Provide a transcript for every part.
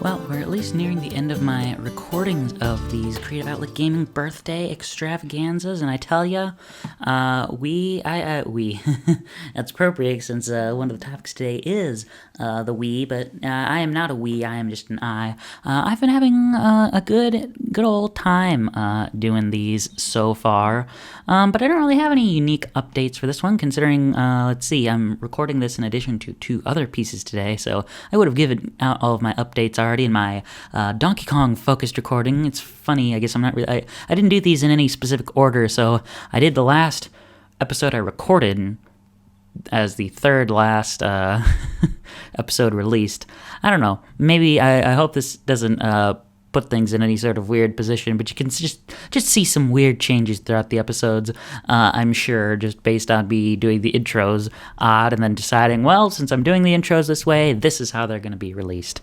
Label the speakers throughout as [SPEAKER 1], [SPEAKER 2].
[SPEAKER 1] Well, we're at least nearing the end of my recordings of these Creative Outlet Gaming Birthday Extravaganzas, and I tell ya, we, that's appropriate since one of the topics today is the Wii, but I am not a Wii, I am just an I. I've been having a good old time doing these so far, but I don't really have any unique updates for this one, considering, let's see, I'm recording this in addition to two other pieces today, so I would have given out all of my updates already in my Donkey Kong focused recording. It's funny, I guess I'm not really, I didn't do these in any specific order, so I did the last episode I recorded as the third last episode released. I don't know, maybe, I hope this doesn't put things in any sort of weird position, but you can just see some weird changes throughout the episodes, I'm sure, just based on me doing the intros odd and then deciding, well, since I'm doing the intros this way, this is how they're going to be released.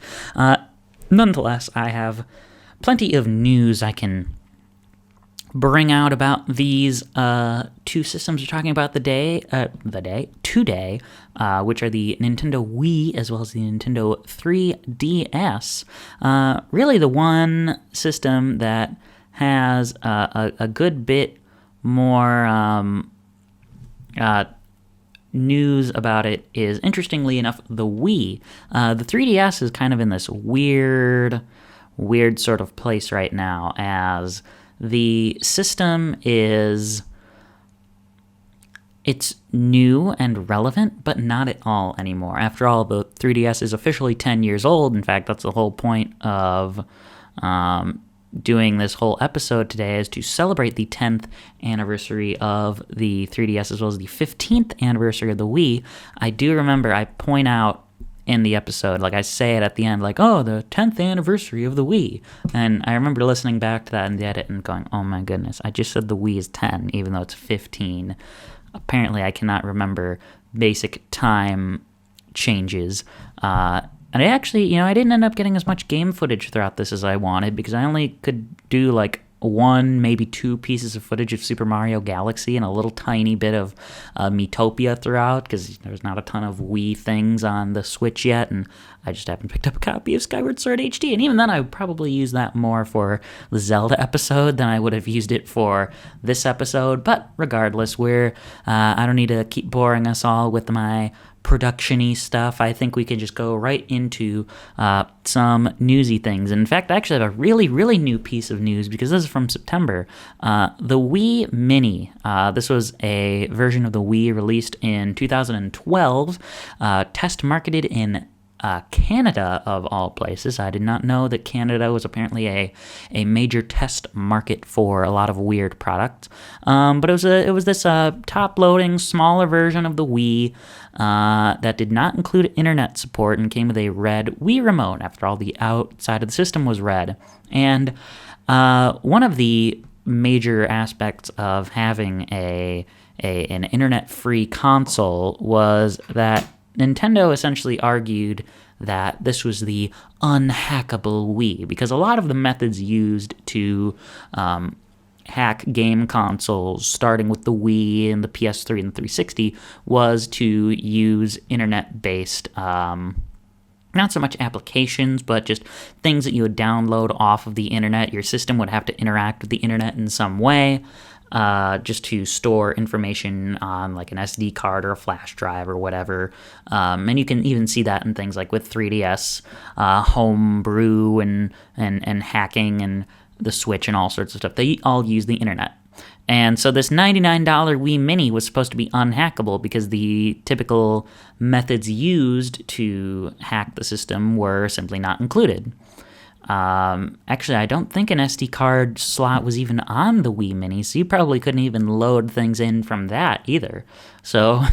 [SPEAKER 1] Nonetheless, I have plenty of news I can bring out about these two systems we're talking about today, which are the Nintendo Wii as well as the Nintendo 3DS. Really the one system that has a good bit more news about it is, interestingly enough, the Wii. The 3DS is kind of in this weird sort of place right now, as the system it's new and relevant, but not at all anymore. After all, the 3DS is officially 10 years old. In fact, that's the whole point of doing this whole episode today, is to celebrate the 10th anniversary of the 3DS as well as the 15th anniversary of the Wii. I do remember I point out in the episode, like I say it at the end, like, oh, the 10th anniversary of the Wii. And I remember listening back to that in the edit and going, oh my goodness, I just said the Wii is 10, even though it's 15. Apparently I cannot remember basic time changes. And I actually, I didn't end up getting as much game footage throughout this as I wanted, because I only could do like one, maybe two pieces of footage of Super Mario Galaxy and a little tiny bit of Miitopia throughout, because there's not a ton of Wii things on the Switch yet, and I just happened to pick up a copy of Skyward Sword HD, and even then I would probably use that more for the Zelda episode than I would have used it for this episode. But regardless, I don't need to keep boring us all with my production-y stuff. I think we can just go right into some newsy things. And in fact, I actually have a really, really new piece of news, because this is from September. The Wii Mini. This was a version of the Wii released in 2012, test marketed in Canada, of all places. I did not know that Canada was apparently a major test market for a lot of weird products. But it was this top-loading, smaller version of the Wii that did not include internet support and came with a red Wii Remote. After all, the outside of the system was red. And one of the major aspects of having an internet-free console was that Nintendo essentially argued that this was the unhackable Wii, because a lot of the methods used to hack game consoles, starting with the Wii and the PS3 and the 360, was to use internet-based, not so much applications, but just things that you would download off of the internet. Your system would have to interact with the internet in some way, just to store information on like an SD card or a flash drive or whatever. And you can even see that in things like with 3DS, homebrew and hacking, and the Switch and all sorts of stuff. They all use the internet. And so this $99 Wii Mini was supposed to be unhackable, because the typical methods used to hack the system were simply not included. Actually, I don't think an SD card slot was even on the Wii Mini, so you probably couldn't even load things in from that either. So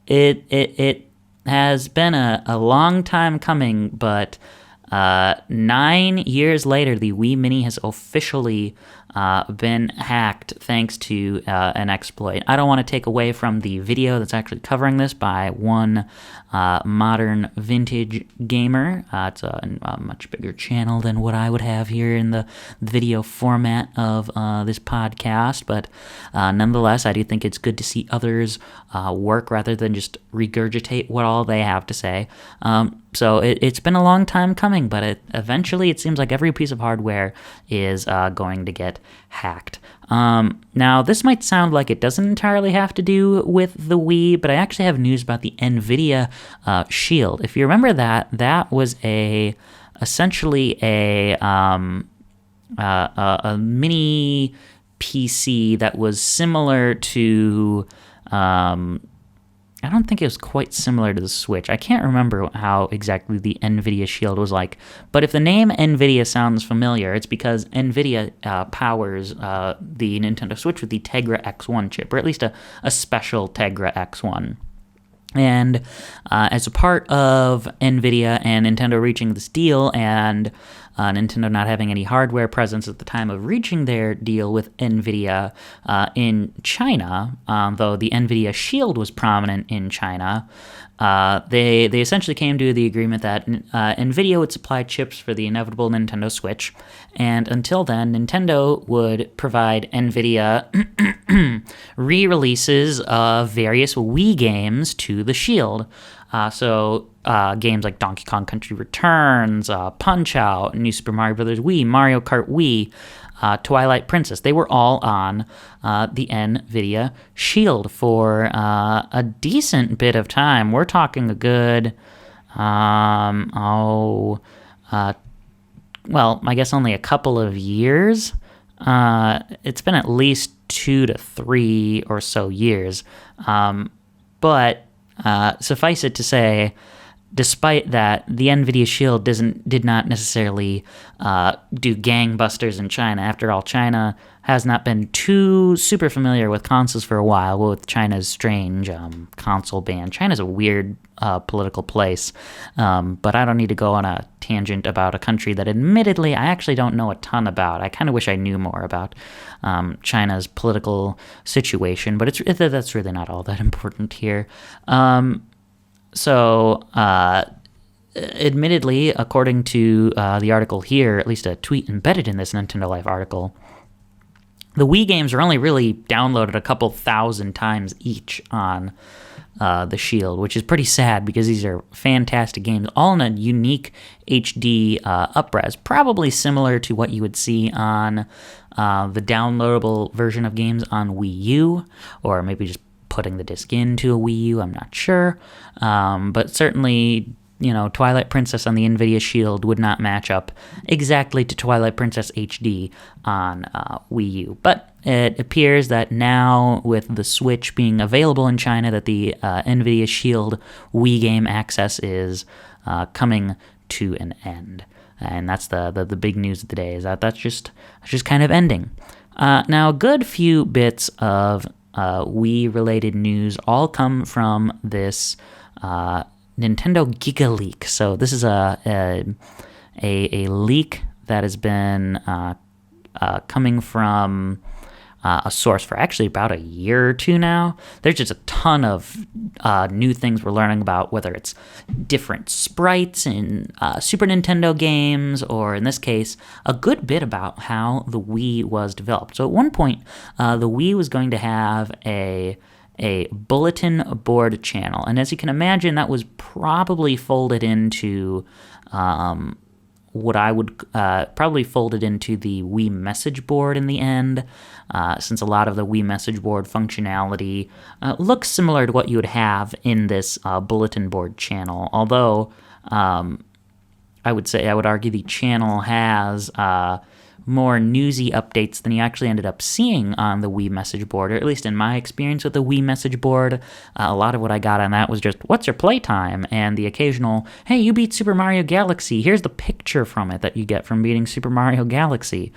[SPEAKER 1] it has been a long time coming, but 9 years later, the Wii Mini has officially been hacked thanks to an exploit. I don't want to take away from the video that's actually covering this by one modern vintage gamer. It's a much bigger channel than what I would have here in the video format of this podcast, but nonetheless, I do think it's good to see others work rather than just regurgitate what all they have to say. So it's been a long time coming, but eventually it seems like every piece of hardware is going to get hacked. Now, this might sound like it doesn't entirely have to do with the Wii, but I actually have news about the NVIDIA Shield. If you remember that was essentially a mini PC that was similar to... I don't think it was quite similar to the Switch. I can't remember how exactly the NVIDIA Shield was like. But if the name NVIDIA sounds familiar, it's because NVIDIA powers the Nintendo Switch with the Tegra X1 chip, or at least a special Tegra X1. And as a part of NVIDIA and Nintendo reaching this deal, and Nintendo not having any hardware presence at the time of reaching their deal with NVIDIA in China, though the NVIDIA Shield was prominent in China, they essentially came to the agreement that NVIDIA would supply chips for the inevitable Nintendo Switch, and until then, Nintendo would provide NVIDIA re-releases of various Wii games to the Shield. So games like Donkey Kong Country Returns, Punch-Out!, New Super Mario Bros. Wii, Mario Kart Wii, Twilight Princess, they were all on the NVIDIA Shield for a decent bit of time. We're talking a good, well, I guess only a couple of years. It's been at least 2 to 3 or so years. But suffice it to say, despite that, the NVIDIA Shield did not necessarily do gangbusters in China. After all, China has not been too super familiar with consoles for a while, with China's strange console ban. China's a weird political place, but I don't need to go on a tangent about a country that admittedly I actually don't know a ton about. I kind of wish I knew more about China's political situation, but that's really not all that important here. Admittedly, according to the article here, at least a tweet embedded in this Nintendo Life article, the Wii games are only really downloaded a couple thousand times each on the Shield, which is pretty sad because these are fantastic games, all in a unique HD upres, probably similar to what you would see on the downloadable version of games on Wii U, or maybe just putting the disc into a Wii U, I'm not sure. But certainly, Twilight Princess on the NVIDIA Shield would not match up exactly to Twilight Princess HD on Wii U. But it appears that now, with the Switch being available in China, that the NVIDIA Shield Wii game access is coming to an end. And that's the big news of the day, is that's just kind of ending. Now, a good few bits of Wii-related news all come from this Nintendo Giga Leak. So this is a leak that has been coming from a source for actually about a year or two now. There's just a ton of new things we're learning about, whether it's different sprites in Super Nintendo games, or in this case, a good bit about how the Wii was developed. So at one point, the Wii was going to have a bulletin board channel, and as you can imagine, that was probably folded into what I would probably folded into the Wii message board in the end, since a lot of the Wii message board functionality looks similar to what you would have in this bulletin board channel, although I would argue the channel has more newsy updates than you actually ended up seeing on the Wii message board, or at least in my experience with the Wii message board. A lot of what I got on that was just, what's your playtime? And the occasional, hey, you beat Super Mario Galaxy. Here's the picture from it that you get from beating Super Mario Galaxy.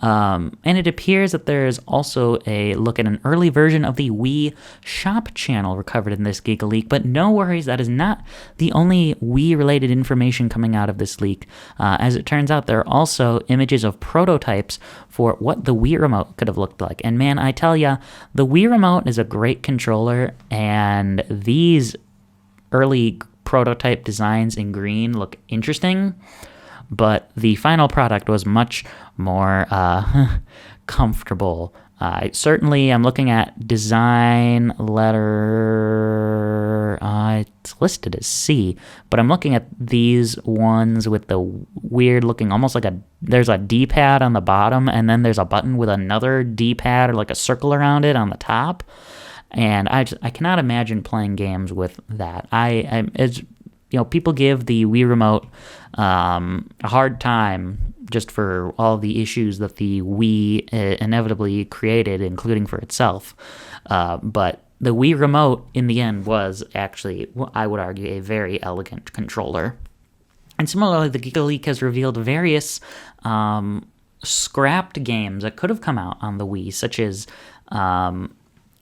[SPEAKER 1] And it appears that there is also a look at an early version of the Wii Shop channel recovered in this Giga Leak, but no worries, that is not the only Wii-related information coming out of this leak. As it turns out, there are also images of prototypes for what the Wii Remote could have looked like. And man, I tell ya, the Wii Remote is a great controller, and these early prototype designs in green look interesting, but the final product was much more comfortable. Certainly, I'm looking at design letter. it's listed as C, but I'm looking at these ones with the weird looking, almost like there's a D-pad on the bottom, and then there's a button with another D-pad or like a circle around it on the top. And I cannot imagine playing games with that. People give the Wii Remote a hard time just for all the issues that the Wii inevitably created, including for itself. But the Wii Remote, in the end, was actually, I would argue, a very elegant controller. And similarly, the Geek has revealed various scrapped games that could have come out on the Wii, such as a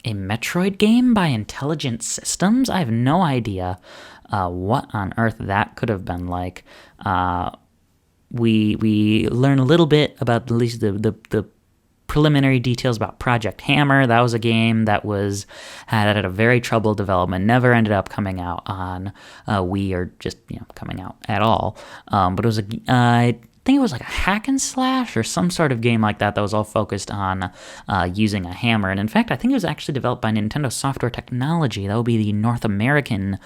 [SPEAKER 1] Metroid game by Intelligent Systems. I have no idea what on earth that could have been like. We learn a little bit about at least the preliminary details about Project Hammer. That was a game that had a very troubled development, never ended up coming out on Wii or just coming out at all. But it was I think it was like a hack and slash or some sort of game like that was all focused on using a hammer. And in fact, I think it was actually developed by Nintendo Software Technology. That would be the North American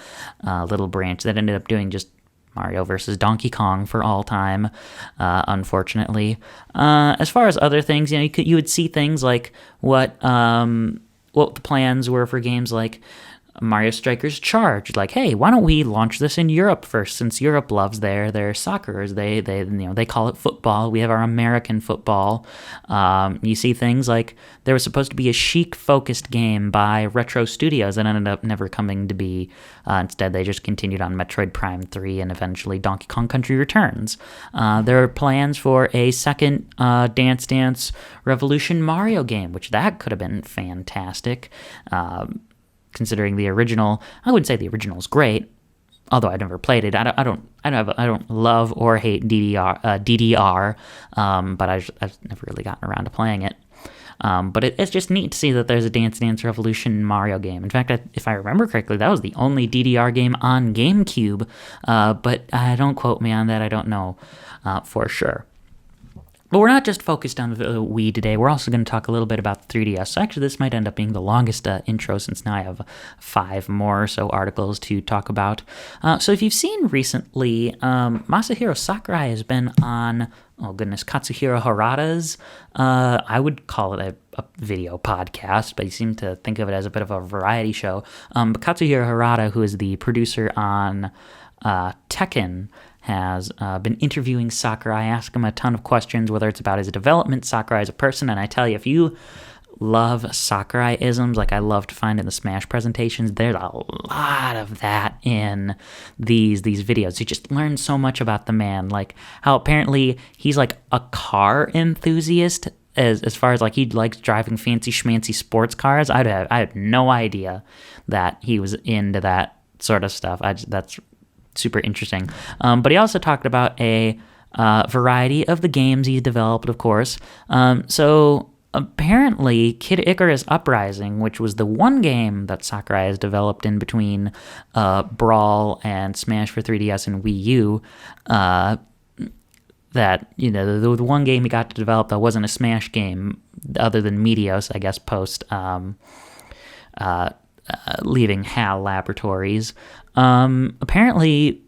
[SPEAKER 1] little branch that ended up doing just Mario versus Donkey Kong for all time, unfortunately. As far as other things, you would see things like what the plans were for games like Mario Strikers Charge. Like, hey, why don't we launch this in Europe first, since Europe loves their soccer, as they call it football. We have our American football. You see things like there was supposed to be a Chic-focused game by Retro Studios that ended up never coming to be. Instead, they just continued on Metroid Prime 3 and eventually Donkey Kong Country Returns. There are plans for a second Dance Dance Revolution Mario game, which that could have been fantastic. Considering the original, I wouldn't say the original is great, although I never played it. I don't love or hate DDR, but I've never really gotten around to playing it. But it's just neat to see that there's a Dance Dance Revolution Mario game. In fact, if I remember correctly, that was the only DDR game on GameCube, but don't quote me on that. I don't know for sure. But we're not just focused on the Wii today. We're also going to talk a little bit about the 3DS. So actually, this might end up being the longest intro, since now I have 5 more or so articles to talk about. So if you've seen recently, Masahiro Sakurai has been on, Katsuhiro Harada's, I would call it a video podcast, but you seem to think of it as a bit of a variety show. But Katsuhiro Harada, who is the producer on Tekken, has been interviewing Sakurai. I ask him a ton of questions, whether it's about his development, Sakurai as a person, and I tell you, if you love Sakurai-isms like I love to find in the Smash presentations, there's a lot of that in these videos. You just learn so much about the man, like how apparently he's like a car enthusiast, as far as like he likes driving fancy schmancy sports cars. I had no idea that he was into that sort of stuff. That's super interesting. But he also talked about a variety of the games he's developed, of course. So apparently Kid Icarus Uprising, which was the one game that Sakurai has developed in between Brawl and Smash for 3DS and Wii U, that, the one game he got to develop that wasn't a Smash game, other than Meteos, I guess, post leaving HAL Laboratories. Apparently,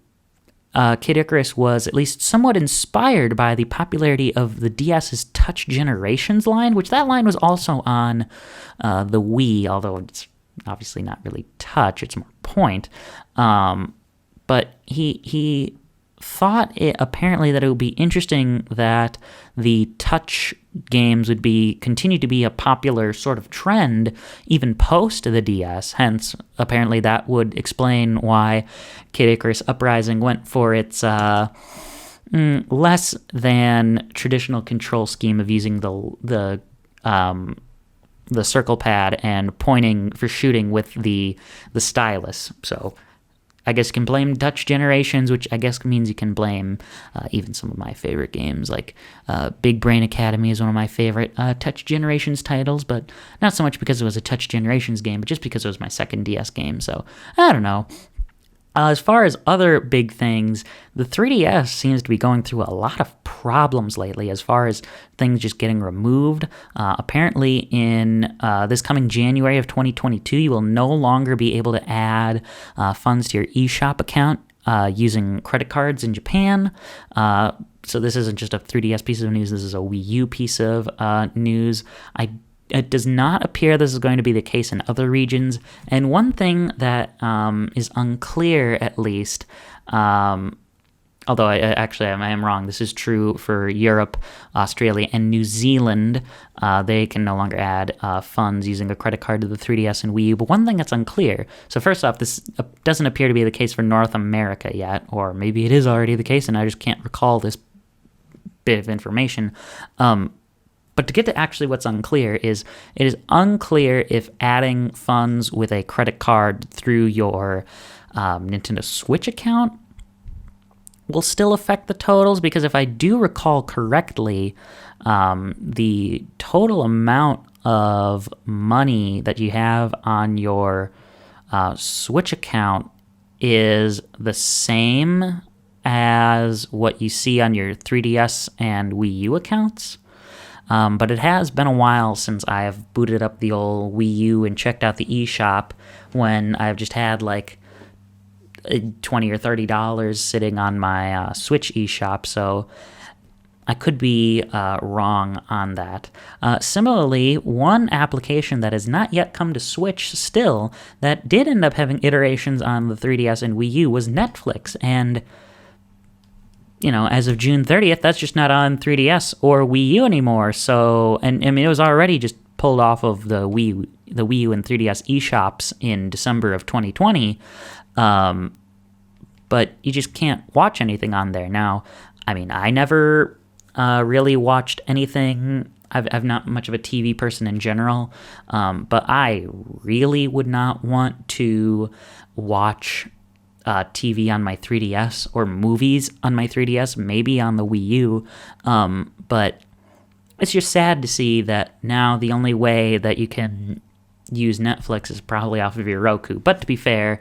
[SPEAKER 1] Kid Icarus was at least somewhat inspired by the popularity of the DS's Touch Generations line, which that line was also on the Wii, although it's obviously not really touch, it's more point. But he thought apparently that it would be interesting that the touch games would continue to be a popular sort of trend even post the DS. Hence, apparently that would explain why Kid Icarus Uprising went for its less than traditional control scheme of using the circle pad and pointing for shooting with the stylus. So I guess you can blame Touch Generations, which I guess means you can blame even some of my favorite games, like Big Brain Academy is one of my favorite Touch Generations titles, but not so much because it was a Touch Generations game, but just because it was my second DS game. So, I don't know. As far as other big things, the 3DS seems to be going through a lot of problems lately as far as things just getting removed. Apparently, in this coming January of 2022, you will no longer be able to add funds to your eShop account using credit cards in Japan. So this isn't just a 3DS piece of news, this is a Wii U piece of news. It does not appear this is going to be the case in other regions. And one thing that is unclear, at least, although I am wrong, this is true for Europe, Australia, and New Zealand. They can no longer add funds using a credit card to the 3DS and Wii U. But one thing that's unclear, so first off, this doesn't appear to be the case for North America yet, or maybe it is already the case and I just can't recall this bit of information. But to get to actually what's unclear is it is unclear if adding funds with a credit card through your Nintendo Switch account will still affect the totals, because if I do recall correctly, the total amount of money that you have on your Switch account is the same as what you see on your 3DS and Wii U accounts. But it has been a while since I have booted up the old Wii U and checked out the eShop, when I've just had like $20 or $30 sitting on my Switch eShop, so I could be wrong on that. Similarly, one application that has not yet come to Switch still, that did end up having iterations on the 3DS and Wii U, was Netflix, and as of June 30th, that's just not on 3DS or Wii U anymore. So, and I mean, it was already just pulled off of the Wii U and 3DS eShops in December of 2020. But you just can't watch anything on there now. I mean, I never really watched anything. I'm not much of a TV person in general, but I really would not want to watch TV on my 3DS or movies on my 3DS, maybe on the Wii U, but it's just sad to see that now the only way that you can use Netflix is probably off of your Roku. But to be fair,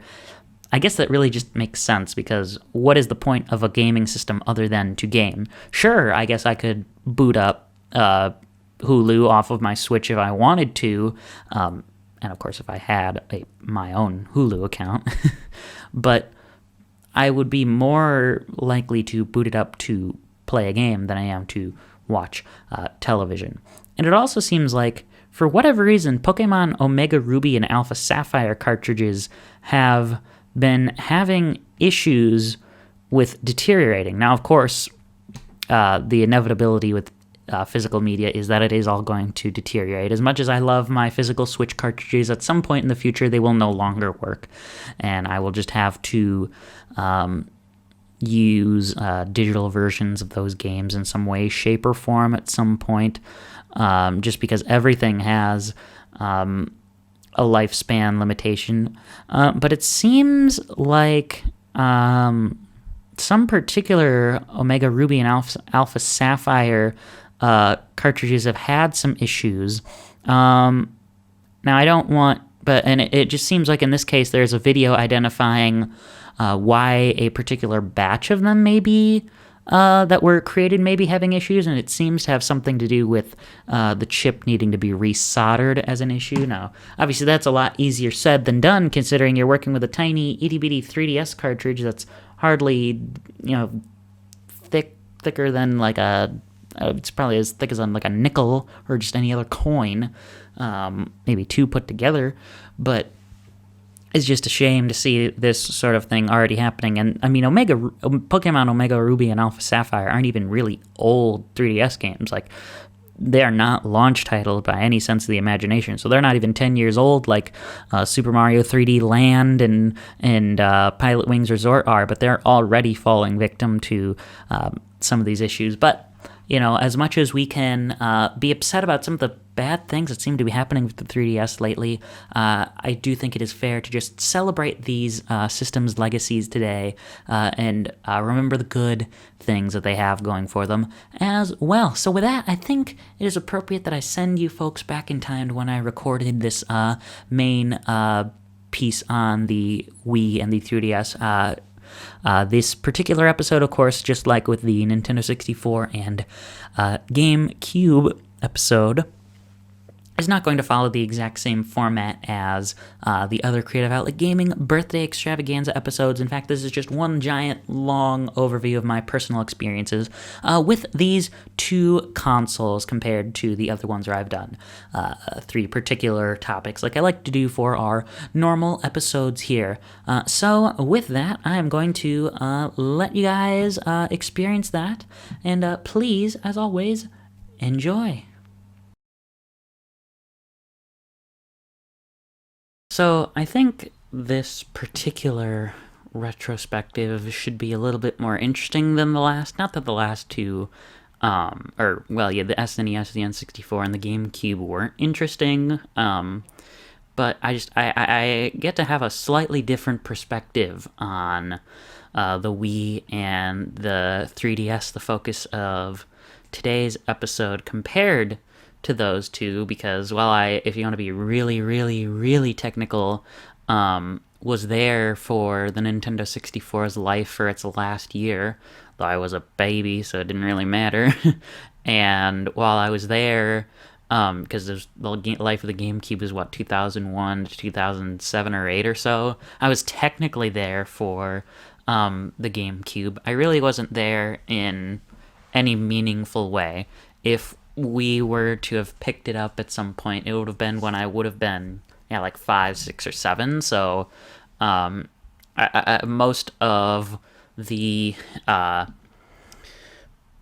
[SPEAKER 1] I guess that really just makes sense, because what is the point of a gaming system other than to game? Sure, I guess I could boot up Hulu off of my Switch if I wanted to, and of course if I had my own Hulu account, but I would be more likely to boot it up to play a game than I am to watch television. And it also seems like, for whatever reason, Pokemon Omega Ruby and Alpha Sapphire cartridges have been having issues with deteriorating. Now, of course, the inevitability with physical media is that it is all going to deteriorate. As much as I love my physical Switch cartridges, at some point in the future they will no longer work, and I will just have to use digital versions of those games in some way, shape, or form at some point, just because everything has a lifespan limitation. But it seems like some particular Omega Ruby and Alpha Sapphire cartridges have had some issues. Now, I don't want, and it just seems like in this case there's a video identifying why a particular batch of them maybe that were created may be having issues, and it seems to have something to do with the chip needing to be resoldered as an issue. Now, obviously that's a lot easier said than done, considering you're working with a tiny itty-bitty 3DS cartridge that's hardly, thicker than like it's probably as thick as like a nickel or just any other coin, maybe two put together, but it's just a shame to see this sort of thing already happening. And I mean, Pokemon Omega Ruby and Alpha Sapphire aren't even really old 3DS games. Like, they are not launch titles by any sense of the imagination. So they're not even 10 years old like Super Mario 3D Land and Pilot Wings Resort are, but they're already falling victim to some of these issues. But as much as we can be upset about some of the bad things that seem to be happening with the 3DS lately, I do think it is fair to just celebrate these systems' legacies today and remember the good things that they have going for them as well. So with that, I think it is appropriate that I send you folks back in time to when I recorded this main piece on the Wii and the 3DS. This particular episode, of course, just like with the Nintendo 64 and GameCube episode, is not going to follow the exact same format as the other Creative Outlet Gaming Birthday Extravaganza episodes. In fact, this is just one giant, long overview of my personal experiences with these two consoles compared to the other ones where I've done three particular topics, like I like to do for our normal episodes here. So with that, I'm going to let you guys experience that, and please, as always, enjoy. So I think this particular retrospective should be a little bit more interesting than the last. Not that the last two, the SNES, the N64, and the GameCube weren't interesting, but I get to have a slightly different perspective on the Wii and the 3DS, the focus of today's episode, compared to those two, because if you want to be really, really, really technical, was there for the Nintendo 64's life for its last year, though I was a baby, so it didn't really matter. And while I was there, because the life of the GameCube is 2001 to 2007 or 8 or so, I was technically there for the GameCube. I really wasn't there in any meaningful way. If we were to have picked it up at some point, it would have been when I would have been, like 5, 6, or 7. So, most of the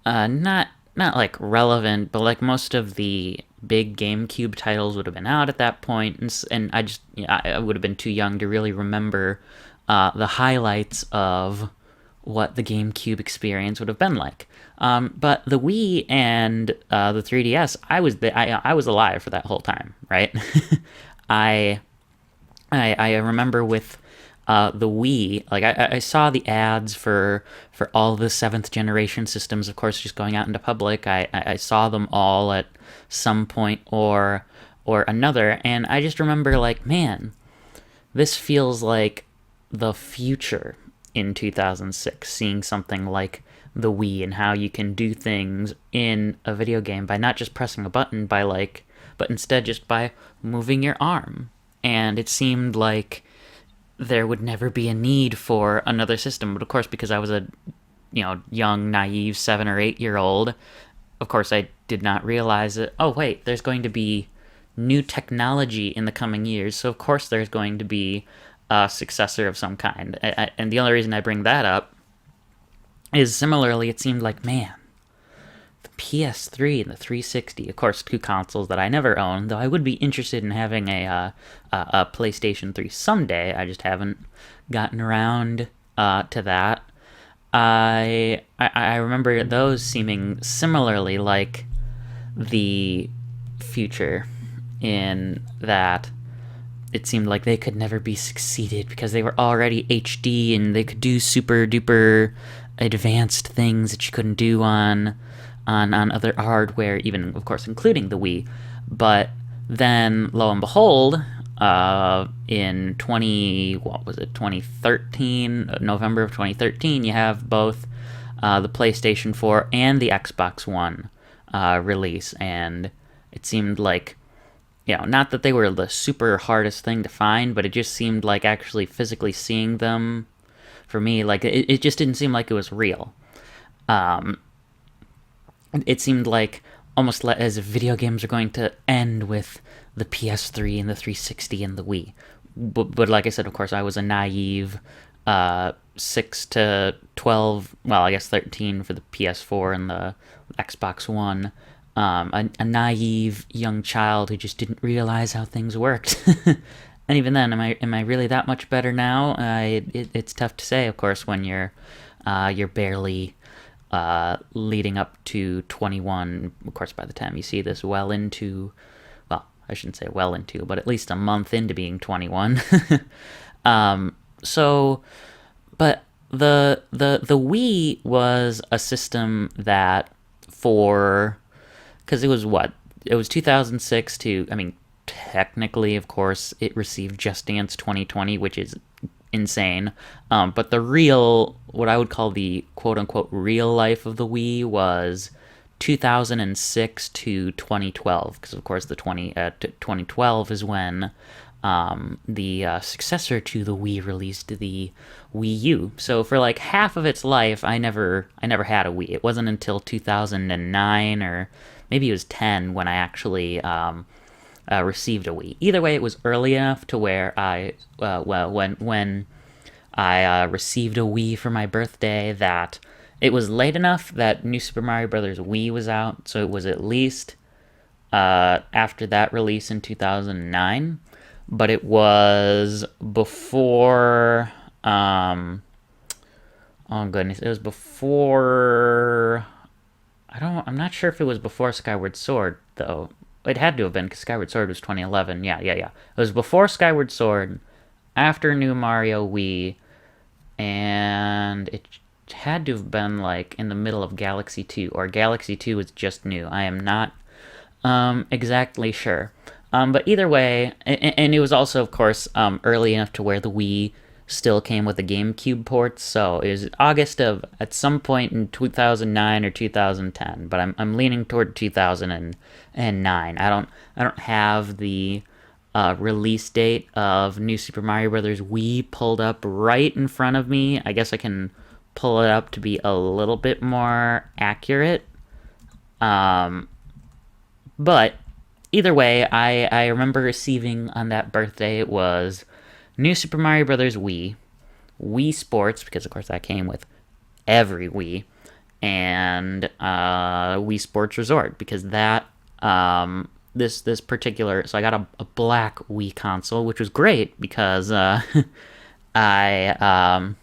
[SPEAKER 1] not like relevant, but like most of the big GameCube titles would have been out at that point, and I would have been too young to really remember the highlights of what the GameCube experience would have been like. But the Wii and the 3DS, I was alive for that whole time, right? I remember with the Wii, like I saw the ads for all the 7th generation systems, of course, just going out into public. I saw them all at some point or another, and I just remember, like, man, this feels like the future in 2006, seeing something like the Wii and how you can do things in a video game by not just pressing a button, but instead just by moving your arm. And it seemed like there would never be a need for another system. But of course, because I was a young, naive 7 or 8 year old, of course I did not realize that, oh wait, there's going to be new technology in the coming years, so of course there's going to be a successor of some kind. And the only reason I bring that up is, similarly, it seemed like, man, the PS3 and the 360, of course, two consoles that I never owned, though I would be interested in having a PlayStation 3 someday. I just haven't gotten around to that. I remember those seeming similarly like the future, in that it seemed like they could never be succeeded because they were already HD and they could do super duper advanced things that you couldn't do on other hardware, even, of course, including the Wii. But then, lo and behold, in 2013, November of 2013, you have both the PlayStation 4 and the Xbox One release, and it seemed like, not that they were the super hardest thing to find, but it just seemed like actually physically seeing them, for me, like, it just didn't seem like it was real. It seemed like almost as if video games are going to end with the PS3 and the 360 and the Wii. But like I said, of course, I was a naive 6 to 12, well, I guess 13 for the PS4 and the Xbox One. A naive young child who just didn't realize how things worked. And even then, am I really that much better now? It's tough to say, of course, when you're barely leading up to 21. Of course, by the time you see this, well into, well, I shouldn't say well into, but at least a month into being 21. But the Wii was a system that, because it was 2006 to, technically, of course, it received Just Dance 2020, which is insane. But the real, what I would call the quote-unquote real life of the Wii was 2006 to 2012, because of course the 2012 is when the successor to the Wii released the Wii U. So for like half of its life, I never had a Wii. It wasn't until 2009 or maybe it was 10 when I actually received a Wii. Either way, it was early enough to where when I received a Wii for my birthday, that it was late enough that New Super Mario Bros. Wii was out, so it was at least after that release in 2009, but it was before, oh goodness, it was before, I'm not sure if it was before Skyward Sword, though. It had to have been, because Skyward Sword was 2011, yeah. It was before Skyward Sword, after New Mario Wii, and it had to have been like in the middle of Galaxy 2, or Galaxy 2 was just new. I am not exactly sure. But either way, and it was also, of course, early enough to where the Wii still came with the GameCube ports, so it was August of, at some point in 2009 or 2010, but I'm leaning toward 2009. I don't have the release date of New Super Mario Bros. Wii pulled up right in front of me. I guess I can pull it up to be a little bit more accurate. But either way, I remember receiving on that birthday, it was New Super Mario Bros. Wii, Wii Sports, because of course that came with every Wii, and Wii Sports Resort, because that, this particular, so I got a black Wii console, which was great, because I had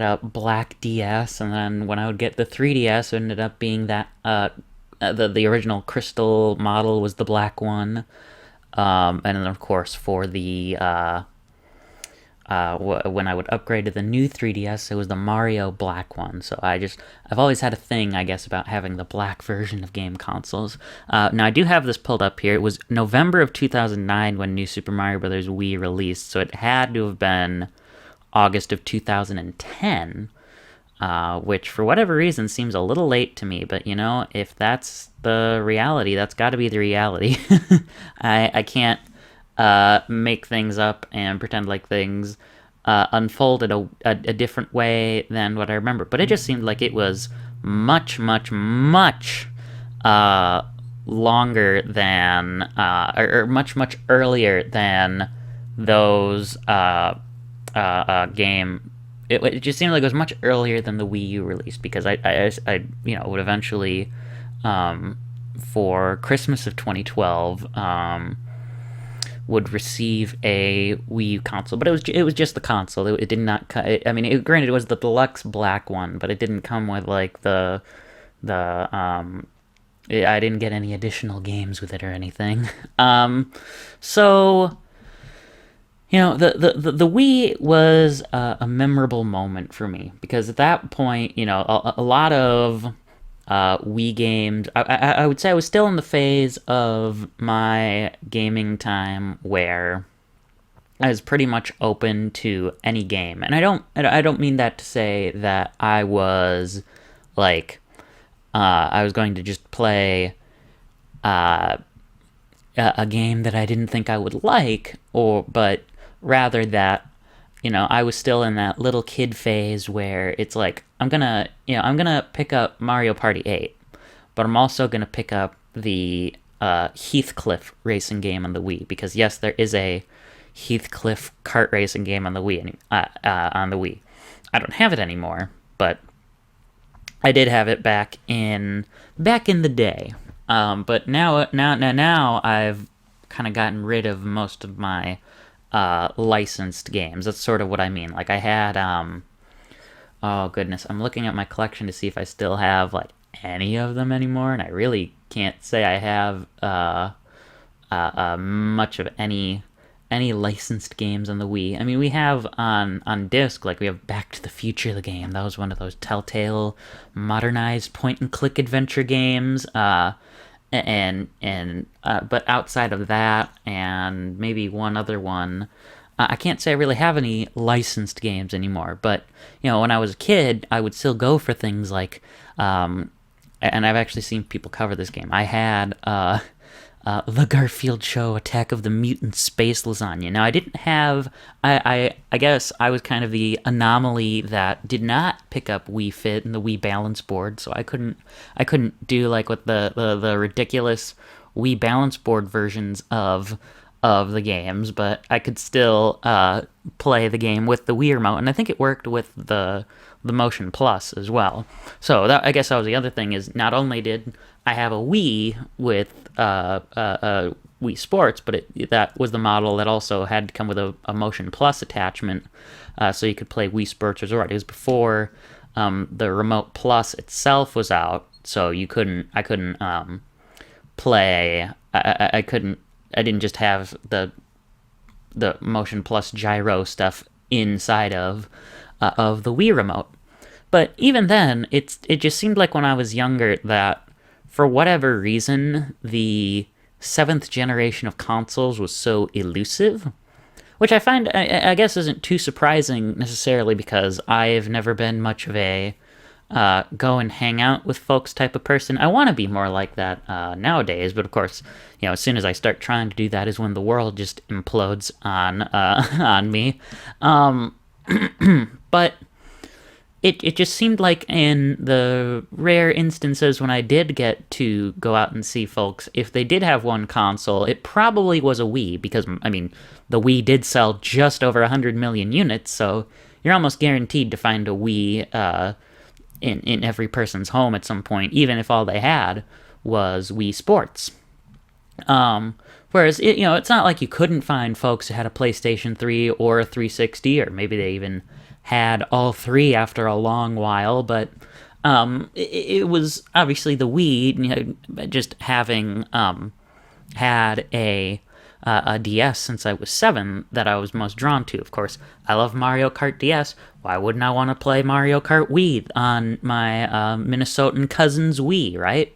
[SPEAKER 1] a black DS, and then when I would get the 3DS, it ended up being that, the original Crystal model was the black one. And then, of course, for the, when I would upgrade to the new 3DS, it was the Mario black one. So I've always had a thing, I guess, about having the black version of game consoles. Now, I do have this pulled up here. It was November of 2009 when New Super Mario Bros. Wii released, so it had to have been August of 2010. Which, for whatever reason, seems a little late to me, but, if that's the reality, that's got to be the reality. I can't make things up and pretend like things unfolded a different way than what I remember. But it just seemed like it was much, much, much longer than, or much, much earlier than those game. It just seemed like it was much earlier than the Wii U release, because I would eventually, for Christmas of 2012, would receive a Wii U console, but it was just the console. It did not. Granted, it was the deluxe black one, but it didn't come with like I didn't get any additional games with it or anything. So. The Wii was a memorable moment for me, because at that point, a lot of Wii games, I would say I was still in the phase of my gaming time where I was pretty much open to any game. And I don't mean that to say that I was like, I was going to just play a game that I didn't think I would like, but rather that, I was still in that little kid phase where it's like, I'm gonna pick up Mario Party 8, but I'm also gonna pick up the Heathcliff racing game on the Wii, because yes, there is a Heathcliff kart racing game on the Wii. I don't have it anymore, but I did have it back in the day. But now I've kind of gotten rid of most of my licensed games. That's sort of what I mean. Like I had, oh goodness, I'm looking at my collection to see if I still have like any of them anymore, and I really can't say I have much of any licensed games on the Wii. I mean, we have on disc, like we have Back to the Future, the game. That was one of those Telltale modernized point-and-click adventure games. But outside of that and maybe one other one, I can't say I really have any licensed games anymore. But when I was a kid, I would still go for things like, and I've actually seen people cover this game. I had the Garfield Show Attack of the Mutant Space Lasagna. Now, I didn't have. I guess I was kind of the anomaly that did not pick up Wii Fit and the Wii Balance Board, so I couldn't do like what the ridiculous Wii Balance Board versions of the games, but I could still play the game with the Wii Remote, and I think it worked with the Motion Plus as well. So I guess that was the other thing, is not only did I have a Wii with Wii Sports, but that was the model that also had to come with a Motion Plus attachment, so you could play Wii Sports Resort. It was before the Remote Plus itself was out, so I couldn't play. I didn't just have the Motion Plus gyro stuff inside of the Wii Remote. But even then, it just seemed like when I was younger that, for whatever reason, the 7th generation of consoles was so elusive, which I find, I guess, isn't too surprising necessarily, because I've never been much of a go and hang out with folks type of person. I want to be more like that nowadays, but of course, as soon as I start trying to do that is when the world just implodes on me. But it just seemed like in the rare instances when I did get to go out and see folks, if they did have one console, it probably was a Wii, because, I mean, the Wii did sell just over 100 million units, so you're almost guaranteed to find a Wii in every person's home at some point, even if all they had was Wii Sports. Whereas, it's not like you couldn't find folks who had a PlayStation 3 or a 360, or maybe they even had all three after a long while, but it was obviously the Wii, just having had a DS since I was 7 that I was most drawn to. Of course, I love Mario Kart DS. Why wouldn't I want to play Mario Kart Wii on my Minnesotan cousin's Wii, right?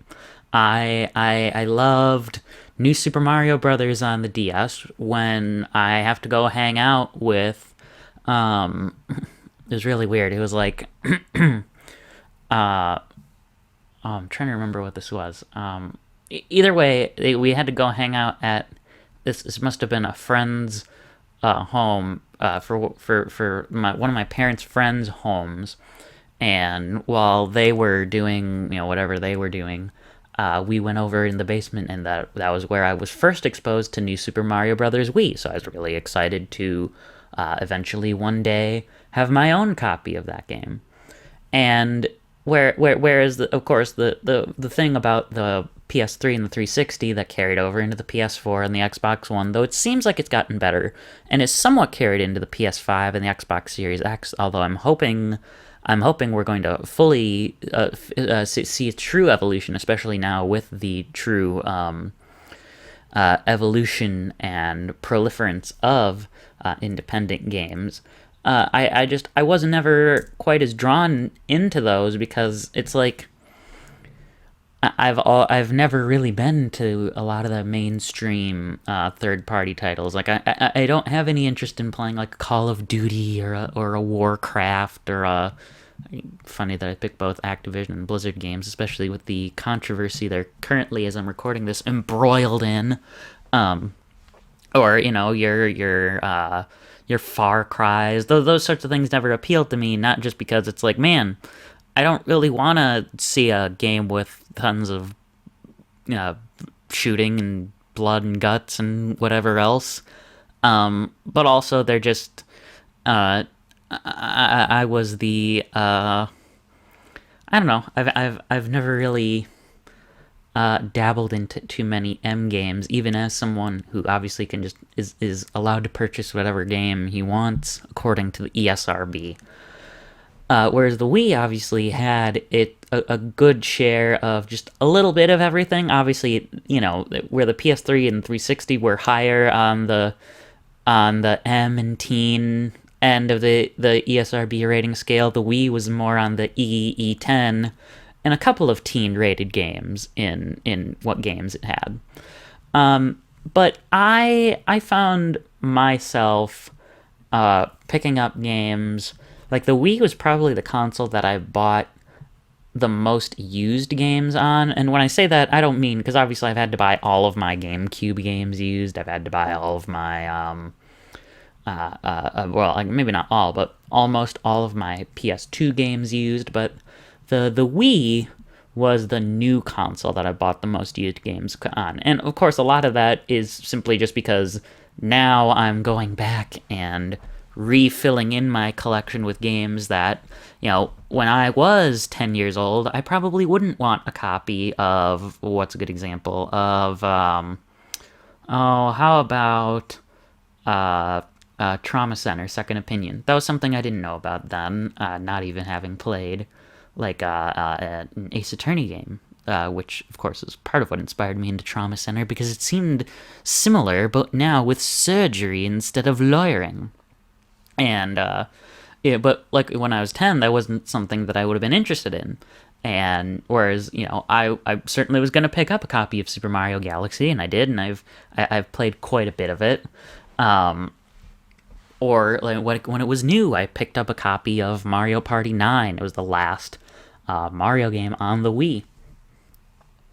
[SPEAKER 1] I loved New Super Mario Brothers on the DS when I have to go hang out with. It was really weird. It was like, I'm trying to remember what this was. Either way, we had to go hang out at this must have been a friend's home for one of my parents' friends' homes, and while they were doing whatever they were doing, we went over in the basement, and that was where I was first exposed to New Super Mario Brothers Wii. So I was really excited to eventually one day have my own copy of that game. And whereas of course the thing about the PS3 and the 360 that carried over into the PS4 and the Xbox One, though it seems like it's gotten better and is somewhat carried into the PS5 and the Xbox Series X, although I'm hoping we're going to fully see a true evolution, especially now with the true evolution and proliferance of independent games. I was never quite as drawn into those, because it's like I've never really been to a lot of the mainstream third-party titles. Like I don't have any interest in playing like Call of Duty or a Warcraft or a. Funny that I picked both Activision and Blizzard games, especially with the controversy they're currently, as I'm recording this, embroiled in. Or your Far Cries, those sorts of things never appealed to me. Not just because it's like, man, I don't really want to see a game with tons of shooting and blood and guts and whatever else, but also they're just I was the I don't know, I've never really dabbled into too many M games, even as someone who obviously can just is allowed to purchase whatever game he wants according to the ESRB. Whereas the Wii obviously had a good share of just a little bit of everything. Obviously, where the PS3 and 360 were higher on the M and teen end of the ESRB rating scale, the Wii was more on the E10 and a couple of teen-rated games in what games it had. But I found myself picking up games. Like, the Wii was probably the console that I bought the most used games on. And when I say that, I don't mean, because obviously I've had to buy all of my GameCube games used. I've had to buy all of my, well, like, maybe not all, but almost all of my PS2 games used. But the Wii was the new console that I bought the most used games on. And of course, a lot of that is simply just because now I'm going back and refilling in my collection with games that, when I was 10 years old, I probably wouldn't want a copy of. What's a good example of, how about Trauma Center, Second Opinion? That was something I didn't know about then, not even having played, like, an Ace Attorney game, which, of course, is part of what inspired me into Trauma Center, because it seemed similar, but now with surgery instead of lawyering. And, but, like, when I was 10, that wasn't something that I would have been interested in. And whereas, I certainly was going to pick up a copy of Super Mario Galaxy, and I did, and I've played quite a bit of it. Or, like, when it was new, I picked up a copy of Mario Party 9. It was the last Mario game on the Wii.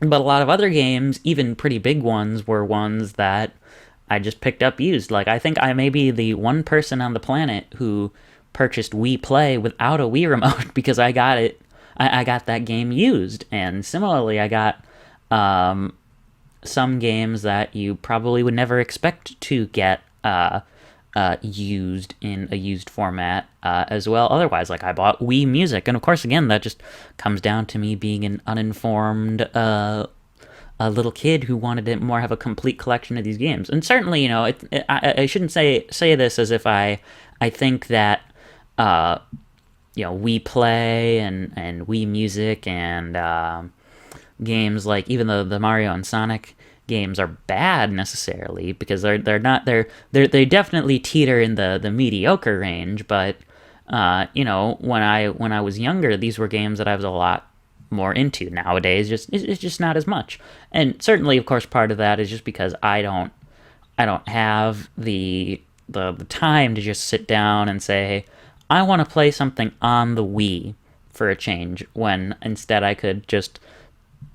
[SPEAKER 1] But a lot of other games, even pretty big ones, were ones that I just picked up used. Like, I think I may be the one person on the planet who purchased Wii Play without a Wii Remote, because I got it. I got that game used. And similarly, I got some games that you probably would never expect to get used in a used format as well. Otherwise, like, I bought Wii Music, and of course, again, that just comes down to me being an uninformed a little kid who wanted to more have a complete collection of these games. And certainly, I shouldn't say this as if I think that Wii Play and Wii Music and games like even the Mario and Sonic games are bad necessarily, because they definitely teeter in the mediocre range. But when I was younger, these were games that I was a lot more into. Nowadays, it's just not as much. And certainly, of course, part of that is just because I don't have the time to just sit down and say, I want to play something on the Wii for a change, when instead I could just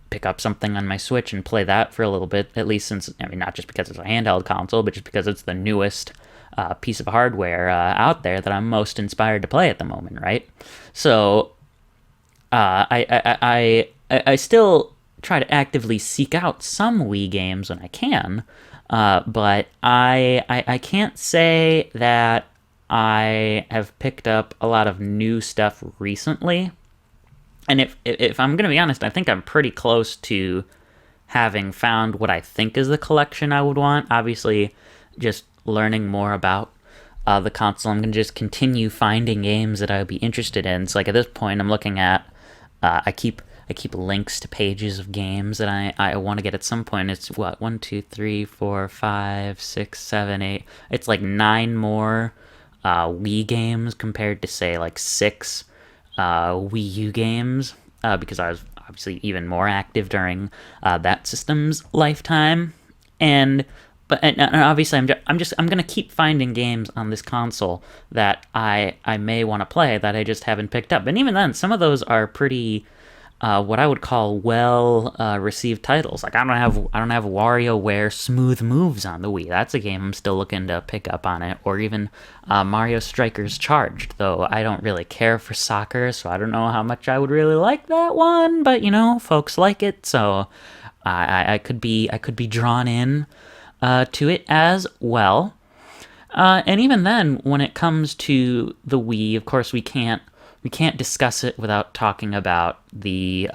[SPEAKER 1] pick up something on my Switch and play that for a little bit, at least since, not just because it's a handheld console, but just because it's the newest piece of hardware out there that I'm most inspired to play at the moment, right? So I still try to actively seek out some Wii games when I can, but I can't say that I have picked up a lot of new stuff recently. And if I'm going to be honest, I think I'm pretty close to having found what I think is the collection I would want. Obviously, just learning more about the console, I'm going to just continue finding games that I would be interested in. So, like, at this point, I'm looking at, I keep links to pages of games that I want to get at some point. It's, 1, 2, 3, 4, 5, 6, 7, 8. It's like 9 more Wii games compared to, say, like 6 Wii U games, because I was obviously even more active during that system's lifetime. And obviously I'm gonna keep finding games on this console that I may want to play that I just haven't picked up. And even then, some of those are pretty what I would call well received titles. Like, I don't have WarioWare Smooth Moves on the Wii. That's a game I'm still looking to pick up on it. Or even Mario Strikers Charged, though I don't really care for soccer, so I don't know how much I would really like that one. But folks like it, so I could be drawn in to it as well. And even then, when it comes to the Wii, of course, we can't discuss it without talking about the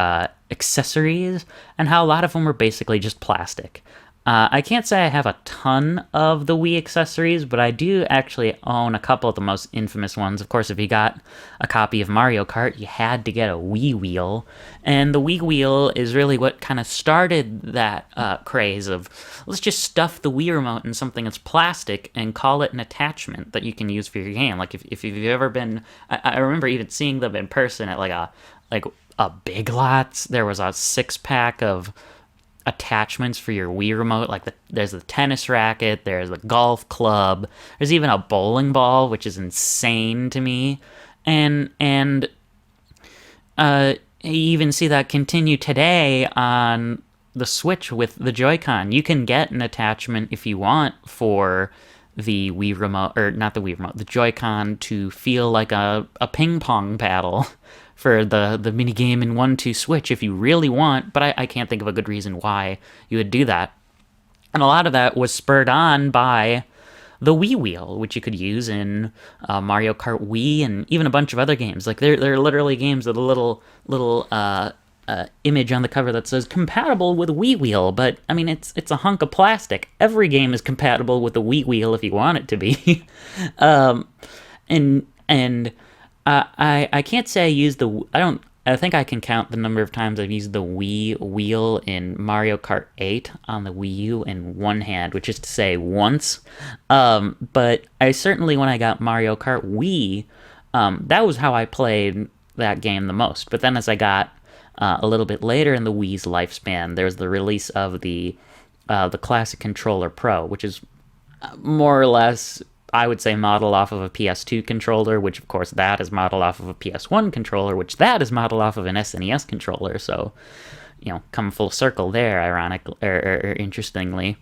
[SPEAKER 1] accessories and how a lot of them are basically just plastic. I can't say I have a ton of the Wii accessories, but I do actually own a couple of the most infamous ones. Of course, if you got a copy of Mario Kart, you had to get a Wii Wheel. And the Wii Wheel is really what kind of started that craze of, let's just stuff the Wii Remote in something that's plastic and call it an attachment that you can use for your game. Like, if you've ever been... I remember even seeing them in person at like a Big Lots. There was a 6-pack of attachments for your Wii Remote. Like there's the tennis racket, there's the golf club, there's even a bowling ball, which is insane to me. And you even see that continue today on the Switch with the Joy-Con. You can get an attachment if you want for the Wii Remote, or not the Wii Remote, the Joy-Con to feel like a ping pong paddle for the minigame in 1-2 Switch if you really want, but I can't think of a good reason why you would do that. And a lot of that was spurred on by the Wii Wheel, which you could use in Mario Kart Wii and even a bunch of other games. Like there are literally games with a little image on the cover that says compatible with Wii Wheel, but I mean it's a hunk of plastic. Every game is compatible with the Wii Wheel if you want it to be. I can't say I used I think I can count the number of times I've used the Wii Wheel in Mario Kart 8 on the Wii U in one hand, which is to say once. But I certainly, when I got Mario Kart Wii, that was how I played that game the most. But then as I got a little bit later in the Wii's lifespan, there's the release of the Classic Controller Pro, which is more or less, I would say, modeled off of a PS2 controller, which of course that is modeled off of a PS1 controller, which that is modeled off of an SNES controller. So, come full circle there, or interestingly.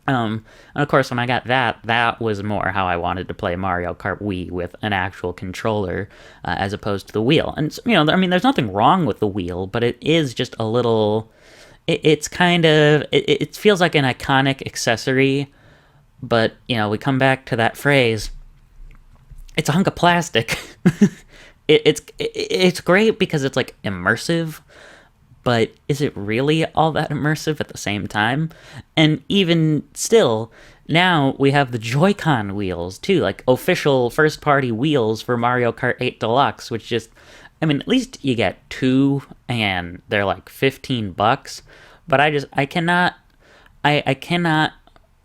[SPEAKER 1] And of course, when I got that was more how I wanted to play Mario Kart Wii, with an actual controller as opposed to the wheel. And I mean, there's nothing wrong with the wheel, but it is just a little. It's kind of it feels like an iconic accessory. But, we come back to that phrase, it's a hunk of plastic. It's great because it's, like, immersive, but is it really all that immersive at the same time? And even still, now we have the Joy-Con wheels, too, like, official first-party wheels for Mario Kart 8 Deluxe, which just, I mean, at least you get 2, and they're, like, $15, but I cannot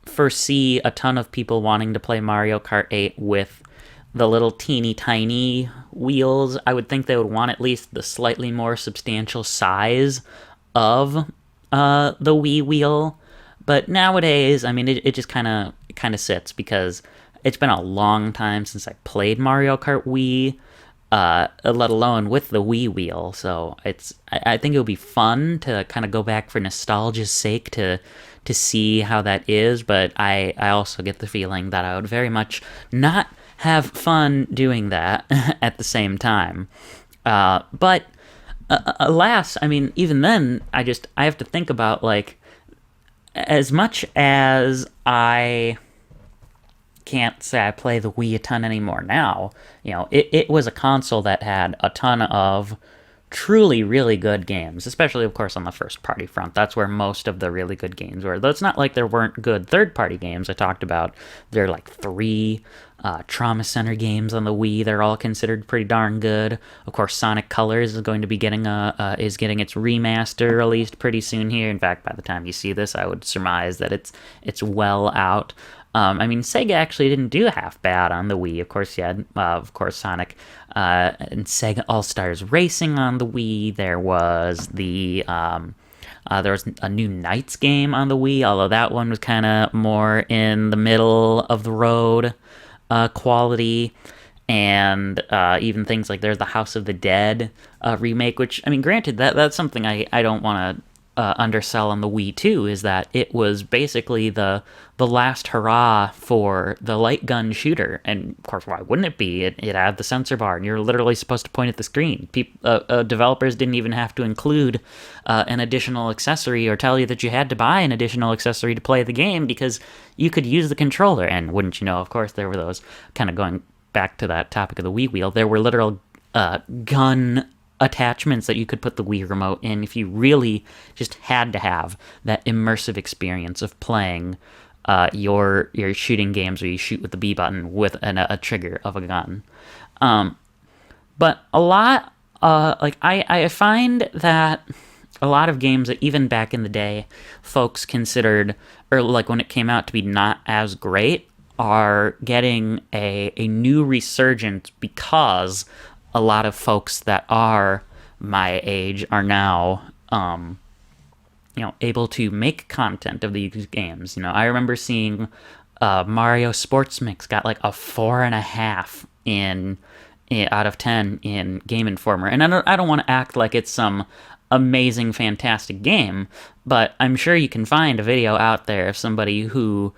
[SPEAKER 1] foresee a ton of people wanting to play Mario Kart 8 with the little teeny tiny wheels. I would think they would want at least the slightly more substantial size of the Wii wheel. But nowadays, I mean, it just kind of sits, because it's been a long time since I played Mario Kart Wii, let alone with the Wii wheel. So I think it would be fun to kind of go back for nostalgia's sake to see how that is, but I also get the feeling that I would very much not have fun doing that at the same time. But alas, I mean, even then, I have to think about, like, as much as I can't say I play the Wii a ton anymore now, it was a console that had a ton of truly really good games, especially, of course, on the first-party front. That's where most of the really good games were. Though it's not like there weren't good third-party games. I talked about there are like 3 Trauma Center games on the Wii. They're all considered pretty darn good. Of course, Sonic Colors is going to be getting its remaster released pretty soon here. In fact, by the time you see this, I would surmise that it's well out. I mean, Sega actually didn't do half bad on the Wii. Of course, you had, Sonic and Sega All-Stars Racing on the Wii. There was there was a new Knights game on the Wii, although that one was kind of more in the middle of the road quality. And even things like there's the House of the Dead remake, which, I mean, granted, that's something I don't want to undersell on the Wii too, is that it was basically the last hurrah for the light gun shooter. And of course, why wouldn't it be? It had the sensor bar, and you're literally supposed to point at the screen. Developers didn't even have to include an additional accessory or tell you that you had to buy an additional accessory to play the game, because you could use the controller. And wouldn't you know, of course, there were those, kind of going back to that topic of the Wii wheel, there were literal gun attachments that you could put the Wii Remote in if you really just had to have that immersive experience of playing your shooting games where you shoot with the B button with a trigger of a gun. But a lot, I find that a lot of games that even back in the day folks considered, or like when it came out, to be not as great, are getting a new resurgence, because a lot of folks that are my age are now, able to make content of these games. I remember seeing Mario Sports Mix got like a 4.5 out of 10 in Game Informer, and I don't want to act like it's some amazing, fantastic game, but I'm sure you can find a video out there of somebody who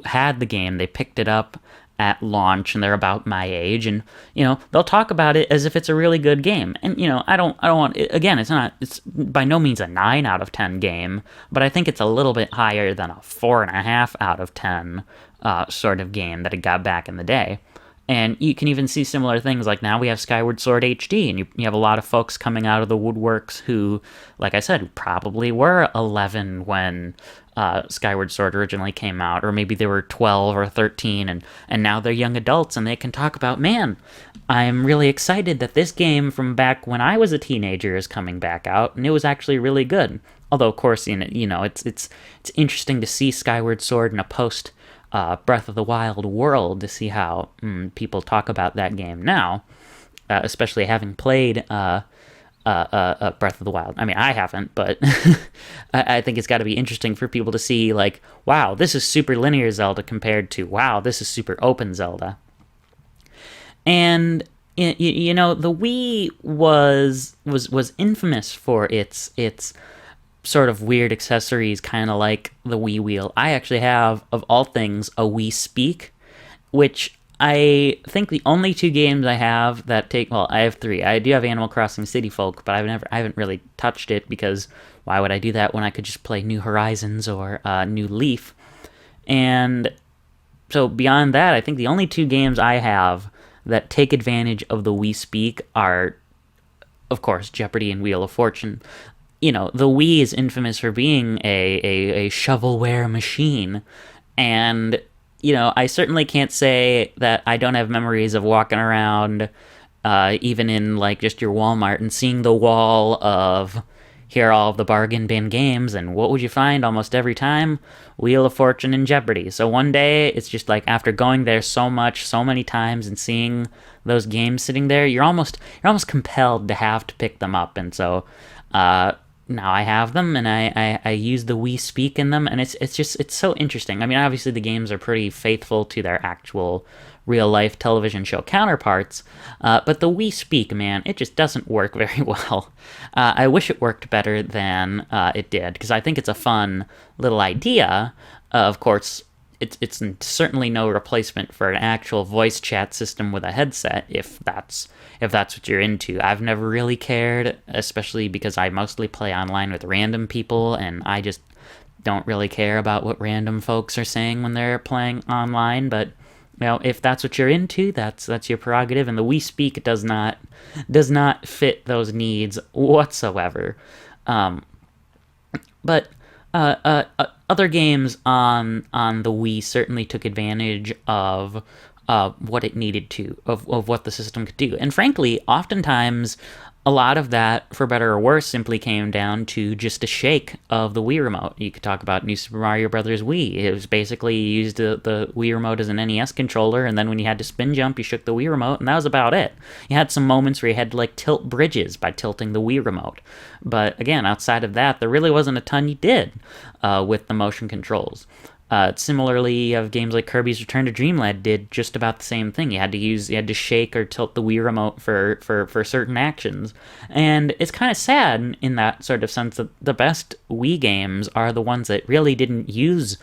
[SPEAKER 1] had the game, they picked it up at launch, and they're about my age, and they'll talk about it as if it's a really good game. And I don't want, again, it's by no means a 9 out of 10 game, but I think it's a little bit higher than a 4.5 out of 10 sort of game that it got back in the day. And you can even see similar things, like now we have Skyward Sword HD, and you have a lot of folks coming out of the woodworks who, like I said, probably were 11 when Skyward Sword originally came out, or maybe they were 12 or 13, and now they're young adults, and they can talk about, man, I'm really excited that this game from back when I was a teenager is coming back out, and it was actually really good. Although, of course, it's interesting to see Skyward Sword in a post Breath of the Wild world to see how people talk about that game now, especially having played Breath of the Wild. I mean, I haven't, but I think it's got to be interesting for people to see, like, wow, this is super linear Zelda compared to, wow, this is super open Zelda. And the Wii was infamous for its sort of weird accessories, kind of like the Wii wheel. I actually have, of all things, a Wii Speak, which I think the only 2 games I have that take, well, I have 3. I do have Animal Crossing City Folk, but I haven't really touched it, because why would I do that when I could just play New Horizons or New Leaf? And so beyond that, I think the only 2 games I have that take advantage of the Wii Speak are, of course, Jeopardy and Wheel of Fortune. The Wii is infamous for being a shovelware machine, and I certainly can't say that I don't have memories of walking around, even in like just your Walmart, and seeing the wall of, here are all of the bargain bin games, and what would you find almost every time? Wheel of Fortune and Jeopardy. So one day, it's just like, after going there so many times, and seeing those games sitting there, you're almost compelled to have to pick them up, and so now I have them, and I use the Wii Speak in them, and it's so interesting. I mean, obviously the games are pretty faithful to their actual real-life television show counterparts, but the Wii Speak, man, it just doesn't work very well. I wish it worked better than it did, because I think it's a fun little idea. Of course, it's certainly no replacement for an actual voice chat system with a headset, if that's what you're into. I've never really cared, especially because I mostly play online with random people, and I just don't really care about what random folks are saying when they're playing online. But if that's what you're into, that's your prerogative, and the Wii Speak does not fit those needs whatsoever. But other games on the Wii certainly took advantage of what it needed to, of what the system could do. And frankly, oftentimes, a lot of that, for better or worse, simply came down to just a shake of the Wii Remote. You could talk about New Super Mario Bros. Wii. It was basically, you used the Wii Remote as an NES controller, and then when you had to spin jump, you shook the Wii Remote, and that was about it. You had some moments where you had to, like, tilt bridges by tilting the Wii Remote. But again, outside of that, there really wasn't a ton you did with the motion controls. Similarly, you have games like Kirby's Return to Dreamland did just about the same thing. You had to shake or tilt the Wii Remote for certain actions. And it's kind of sad in that sort of sense that the best Wii games are the ones that really didn't use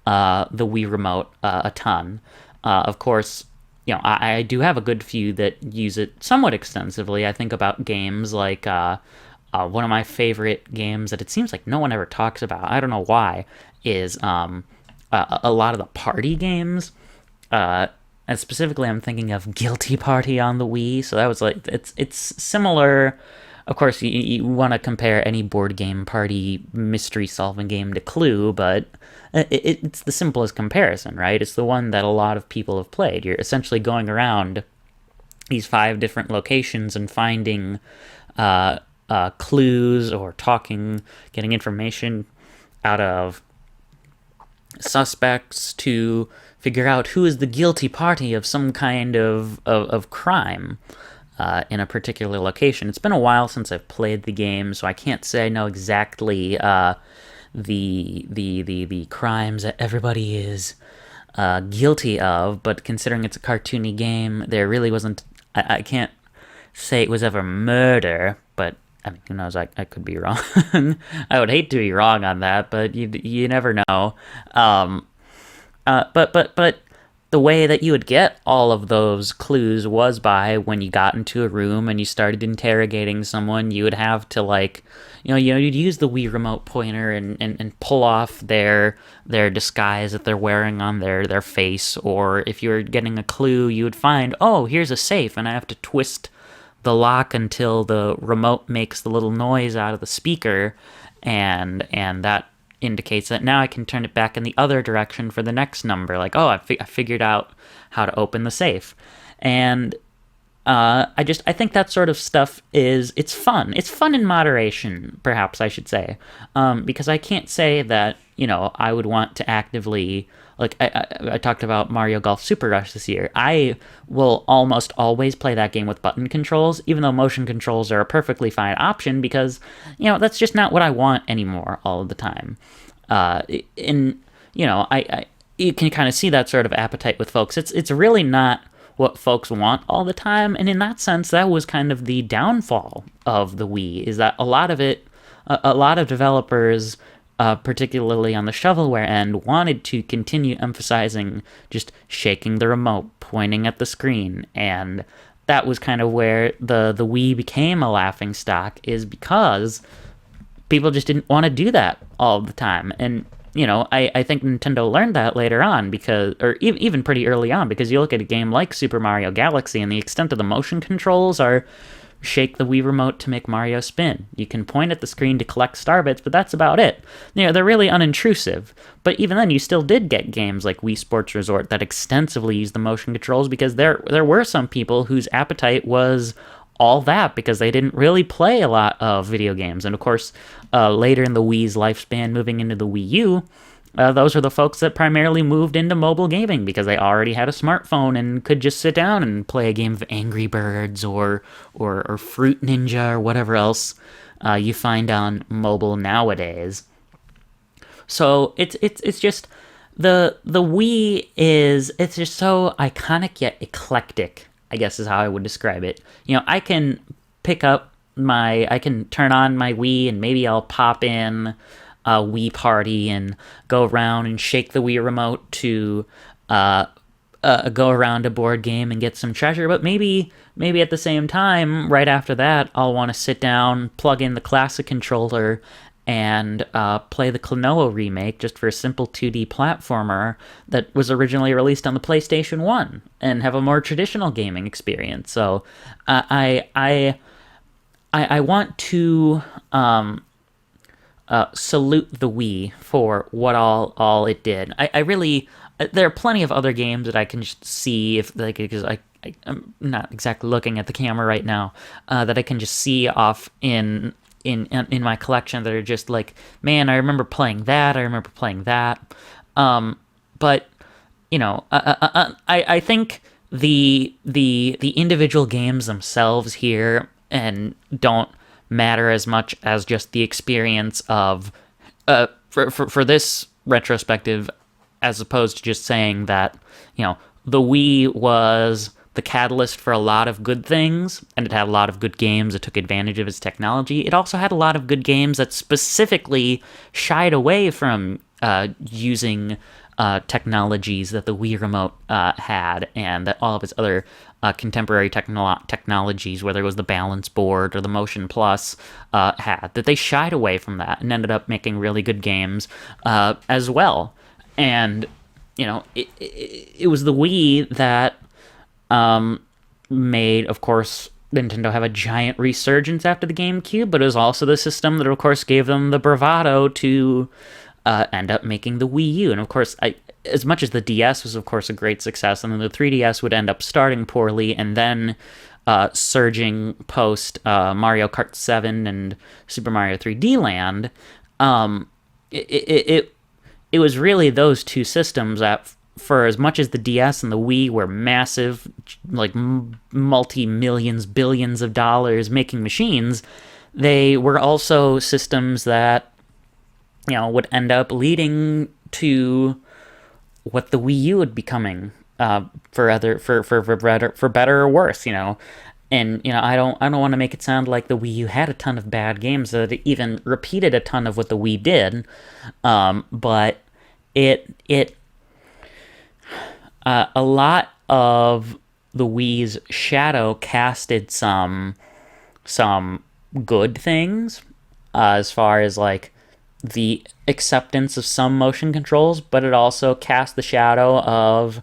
[SPEAKER 1] the Wii Remote a ton. Of course, I do have a good few that use it somewhat extensively. I think about games like one of my favorite games that it seems like no one ever talks about, I don't know why, is a lot of the party games, and specifically I'm thinking of Guilty Party on the Wii. So that was like, it's similar. Of course, you want to compare any board game party mystery solving game to Clue, but it's the simplest comparison, right? It's the one that a lot of people have played. You're essentially going around these 5 different locations and finding clues or getting information out of suspects to figure out who is the guilty party of some kind of crime. in a particular location. It's been a while since I've played the game, so I can't say I know exactly the crimes that everybody is guilty of. But considering it's a cartoony game, there really wasn't. I can't say it was ever murder, but I mean, who knows? I could be wrong. I would hate to be wrong on that, but you never know. But the way that you would get all of those clues was by when you got into a room and you started interrogating someone, you would have to you'd use the Wii Remote pointer and pull off their disguise that they're wearing on their face, or if you were getting a clue, you would find, oh, here's a safe, and I have to twist the lock until the remote makes the little noise out of the speaker, and that indicates that now I can turn it back in the other direction for the next number. Like, oh, I figured out how to open the safe. And I think that sort of stuff it's fun. It's fun in moderation, perhaps I should say. Because I can't say that, I would want to actively, like, I talked about Mario Golf Super Rush this year. I will almost always play that game with button controls, even though motion controls are a perfectly fine option, because, that's just not what I want anymore all of the time. You can kind of see that sort of appetite with folks. It's really not what folks want all the time, and in that sense, that was kind of the downfall of the Wii, is that a lot of developers, particularly on the shovelware end, wanted to continue emphasizing just shaking the remote, pointing at the screen, and that was kind of where the Wii became a laughingstock, is because people just didn't want to do that all the time. And I think Nintendo learned that later on, even pretty early on, because you look at a game like Super Mario Galaxy, and the extent of the motion controls are shake the Wii Remote to make Mario spin. You can point at the screen to collect star bits, but that's about it. They're really unintrusive. But even then, you still did get games like Wii Sports Resort that extensively used the motion controls, because there were some people whose appetite was all that, because they didn't really play a lot of video games. And of course, later in the Wii's lifespan, moving into the Wii U, those are the folks that primarily moved into mobile gaming, because they already had a smartphone and could just sit down and play a game of Angry Birds or Fruit Ninja or whatever else you find on mobile nowadays. So it's just the Wii it's just so iconic yet eclectic, I guess is how I would describe it. I can I can turn on my Wii, and maybe I'll pop in a Wii Party and go around and shake the Wii Remote to go around a board game and get some treasure. But maybe at the same time, right after that, I'll want to sit down, plug in the classic controller, and play the Klonoa remake, just for a simple 2D platformer that was originally released on the PlayStation 1, and have a more traditional gaming experience. So I want to salute the Wii for what all it did. I really, there are plenty of other games that I can just see, because I'm not exactly looking at the camera right now, that I can just see off in my collection that are just like, man, I remember playing that. But I think the individual games themselves here and don't matter as much as just the experience of for this retrospective, as opposed to just saying that the Wii was the catalyst for a lot of good things, and it had a lot of good games that took advantage of its technology. It also had a lot of good games that specifically shied away from using technologies that the Wii Remote had, and that all of its other contemporary technologies, whether it was the balance board or the Motion Plus, had. That they shied away from that and ended up making really good games as well. And it was the Wii that made, of course, Nintendo have a giant resurgence after the GameCube, but it was also the system that, of course, gave them the bravado to end up making the Wii U. And, of course, as much as the DS was, of course, a great success, and then the 3DS would end up starting poorly and then surging post Mario Kart 7 and Super Mario 3D Land, it was really those two systems that for as much as the DS and the Wii were massive, like multi-millions, billions of dollars making machines, they were also systems that, would end up leading to what the Wii U would becoming, for better or worse, And I don't want to make it sound like the Wii U had a ton of bad games, that it even repeated a ton of what the Wii did, but it a lot of the Wii's shadow casted some good things, as far as like the acceptance of some motion controls, but it also cast the shadow of,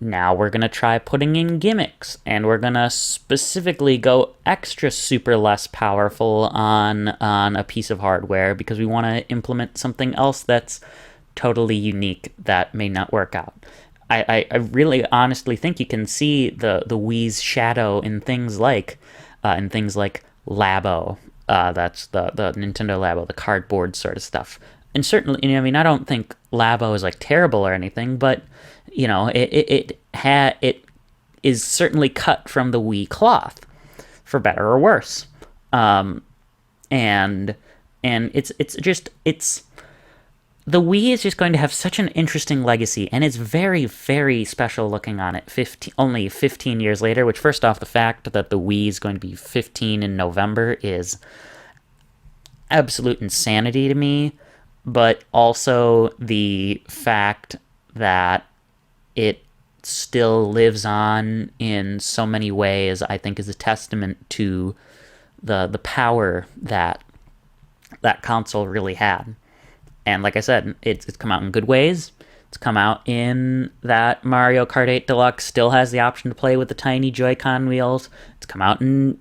[SPEAKER 1] now we're going to try putting in gimmicks, and we're going to specifically go extra super less powerful on a piece of hardware because we want to implement something else that's totally unique that may not work out. I really honestly think you can see the Wii's shadow in things like Labo. That's the Nintendo Labo, the cardboard sort of stuff. And certainly, I don't think Labo is like terrible or anything, but it is certainly cut from the Wii cloth, for better or worse. And it's the Wii is just going to have such an interesting legacy, and it's very, very special looking on it only 15 years later, which, first off, the fact that the Wii is going to be 15 in November is absolute insanity to me, but also the fact that it still lives on in so many ways, I think, is a testament to the power that console really had. And like I said, it's come out in good ways. It's come out in that Mario Kart 8 Deluxe still has the option to play with the tiny Joy-Con wheels. It's come out in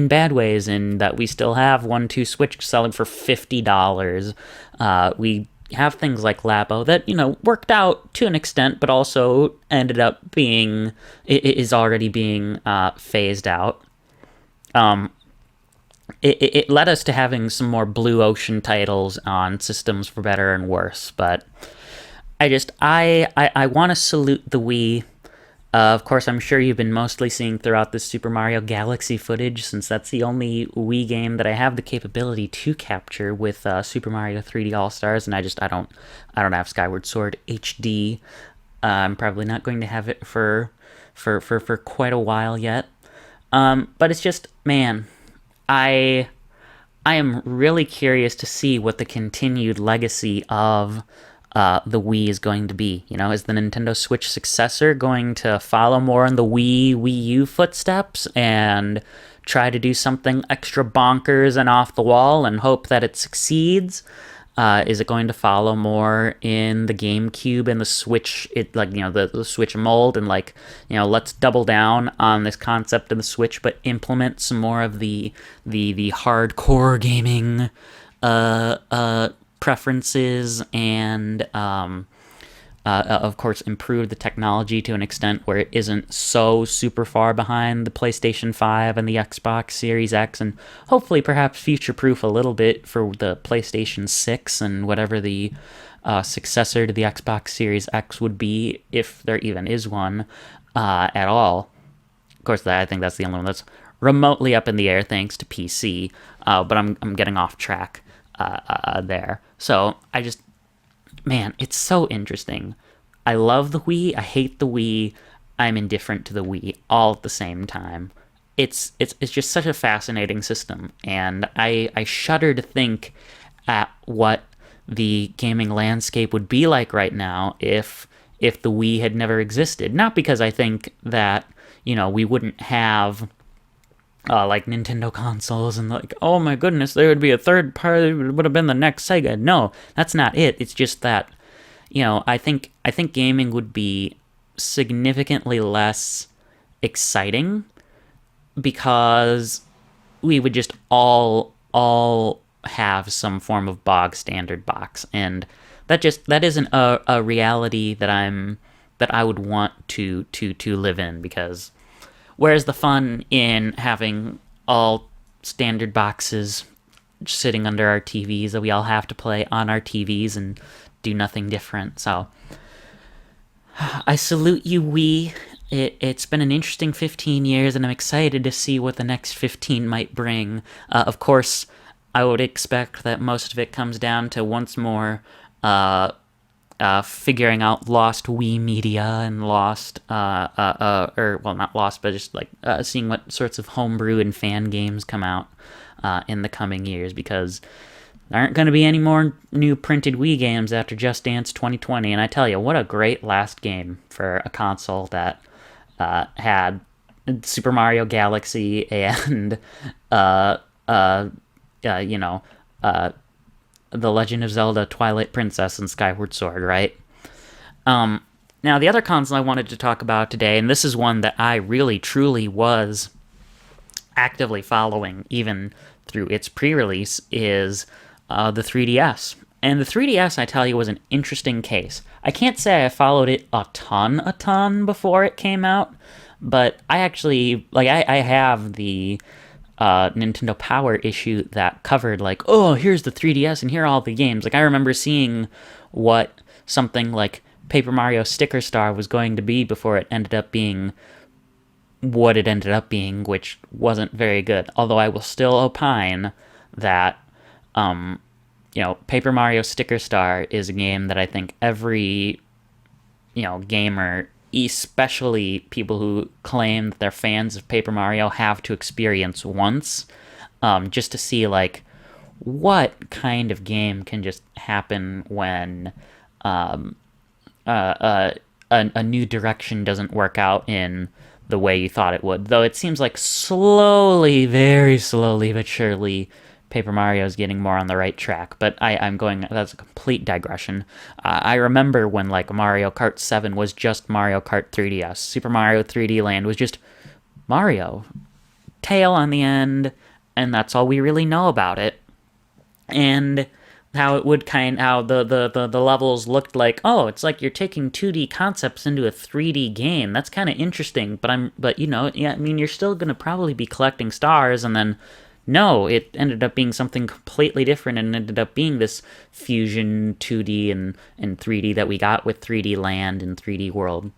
[SPEAKER 1] bad ways, in that we still have 1-2 Switch selling for $50. We have things like Labo that, worked out to an extent, but also ended up is already being phased out. It led us to having some more Blue Ocean titles on systems for better and worse, but I want to salute the Wii. Of course, I'm sure you've been mostly seeing throughout this Super Mario Galaxy footage, since that's the only Wii game that I have the capability to capture with Super Mario 3D All-Stars, and I don't have Skyward Sword HD. I'm probably not going to have it for quite a while yet. But it's just, man, I am really curious to see what the continued legacy of the Wii is going to be. Is the Nintendo Switch successor going to follow more in the Wii U footsteps and try to do something extra bonkers and off the wall and hope that it succeeds? Is it going to follow more in the GameCube and the Switch, the Switch mold, and let's double down on this concept of the Switch, but implement some more of the hardcore gaming preferences, and of course improve the technology to an extent where it isn't so super far behind the PlayStation 5 and the Xbox Series X, and hopefully perhaps future-proof a little bit for the PlayStation 6 and whatever the successor to the Xbox Series X would be, if there even is one at all. Of course, I think that's the only one that's remotely up in the air thanks to PC, but I'm getting off track there. So man, it's so interesting. I love the Wii, I hate the Wii, I'm indifferent to the Wii all at the same time. It's just such a fascinating system, and I shudder to think at what the gaming landscape would be like right now if the Wii had never existed. Not because I think that, we wouldn't have like Nintendo consoles and oh my goodness, there would be a third party, it would have been the next Sega. No, that's not it. It's just that, I think gaming would be significantly less exciting because we would just all have some form of bog standard box, and that isn't a reality that I would want to live in, because where's the fun in having all standard boxes sitting under our TVs that we all have to play on our TVs and do nothing different? So I salute you, Wii. It's been an interesting 15 years, and I'm excited to see what the next 15 might bring. Of course, I would expect that most of it comes down to once more uh, figuring out lost Wii media and lost, or well, not lost, but just like seeing what sorts of homebrew and fan games come out in the coming years, because there aren't going to be any more new printed Wii games after Just Dance 2020. And I tell you, what a great last game for a console that had Super Mario Galaxy and uh, uh, you know, The Legend of Zelda: Twilight Princess and Skyward Sword, right? Now, the other console I wanted to talk about today, and this is one that I really truly was actively following even through its pre-release, is the 3DS. And the 3DS, I tell you, was an interesting case. I can't say I followed it a ton before it came out, but I actually, like, I have the Nintendo Power issue that covered, like, oh, here's the 3DS and here are all the games. Like, I remember seeing what something like Paper Mario Sticker Star was going to be before it ended up being what it ended up being, which wasn't very good. Although I will still opine that, Paper Mario Sticker Star is a game that I think every, gamer, especially people who claim that they're fans of Paper Mario, have to experience once, just to see, like, what kind of game can just happen when a new direction doesn't work out in the way you thought it would. Though it seems like slowly, very slowly but surely, Paper Mario is getting more on the right track. But that's a complete digression. I remember when, like, Mario Kart 7 was just Mario Kart 3DS. Super Mario 3D Land was just Mario. Tail on the end, and that's all we really know about it. And how it would how the levels looked like, oh, it's like you're taking 2D concepts into a 3D game. That's kind of interesting, but yeah, I mean, you're still going to probably be collecting stars. And then no, it ended up being something completely different, and ended up being this fusion 2D and 3D that we got with 3D Land and 3D World.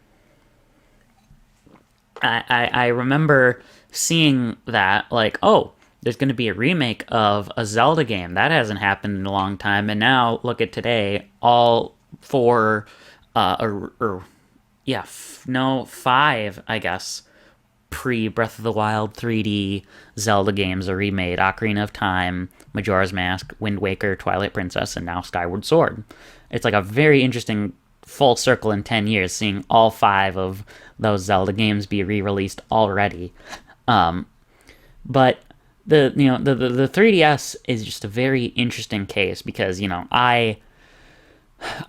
[SPEAKER 1] I remember seeing that, like, oh, there's going to be a remake of a Zelda game. That hasn't happened in a long time. And now, look at today, all four, five, I guess, pre-Breath of the Wild 3D Zelda games are remade. Ocarina of Time, Majora's Mask, Wind Waker, Twilight Princess, and now Skyward Sword. It's like a very interesting full circle in 10 years, seeing all five of those Zelda games be re-released already. But the 3DS is just a very interesting case, because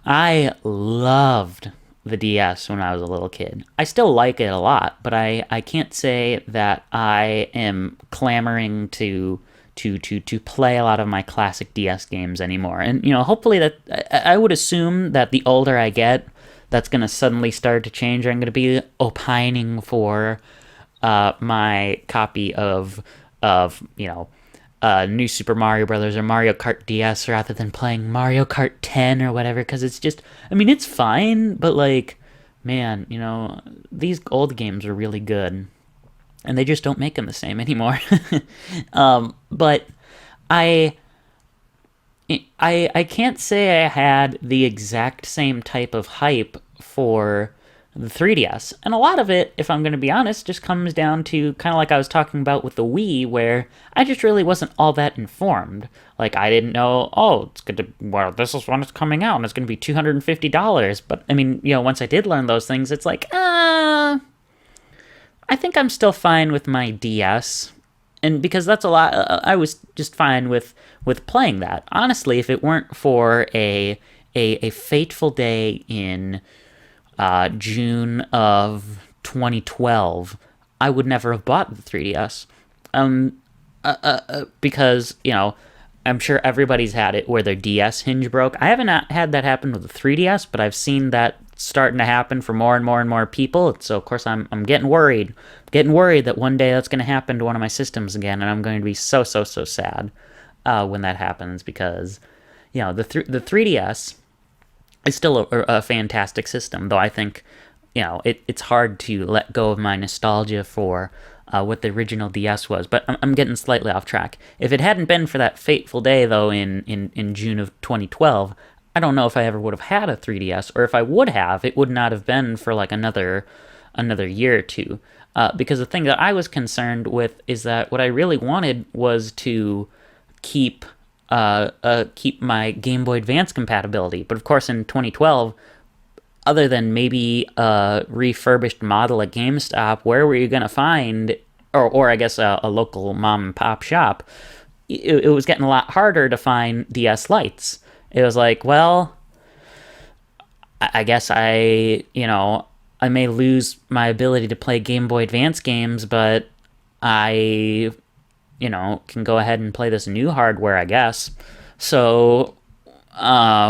[SPEAKER 1] I loved the DS when I was a little kid. I still like it a lot, but I can't say that I am clamoring to play a lot of my classic DS games anymore. And hopefully that, I would assume that the older I get, that's going to suddenly start to change. I'm going to be opining for my copy of New Super Mario Brothers or Mario Kart DS, rather than playing Mario Kart 10 or whatever, because it's just, I mean, it's fine, but, like, man, these old games are really good, and they just don't make them the same anymore. But I can't say I had the exact same type of hype for the 3DS. And a lot of it, if I'm going to be honest, just comes down to kind of like I was talking about with the Wii, where I just really wasn't all that informed. Like, I didn't know, this is when it's coming out, and it's going to be $250. But, I mean, once I did learn those things, it's like, I think I'm still fine with my DS. And because that's a lot, I was just fine with playing that. Honestly, if it weren't for a fateful day in June of 2012, I would never have bought the 3DS. Because, I'm sure everybody's had it where their DS hinge broke. I haven't had that happen with the 3DS, but I've seen that starting to happen for more and more and more people. So, of course, I'm getting worried. Getting worried that one day that's going to happen to one of my systems again, and I'm going to be so sad when that happens, because, the 3DS It's still a fantastic system, though I think, it's hard to let go of my nostalgia for what the original DS was. But I'm getting slightly off track. If it hadn't been for that fateful day, though, in June of 2012, I don't know if I ever would have had a 3DS, or if I would have, it would not have been for like another year or two. Because the thing that I was concerned with is that what I really wanted was to keep keep my Game Boy Advance compatibility. But of course, in 2012, other than maybe a refurbished model at GameStop, where were you going to find, or I guess a local mom and pop shop? It was getting a lot harder to find DS Lites. It was like, well, I guess I may lose my ability to play Game Boy Advance games, but I, can go ahead and play this new hardware, I guess. So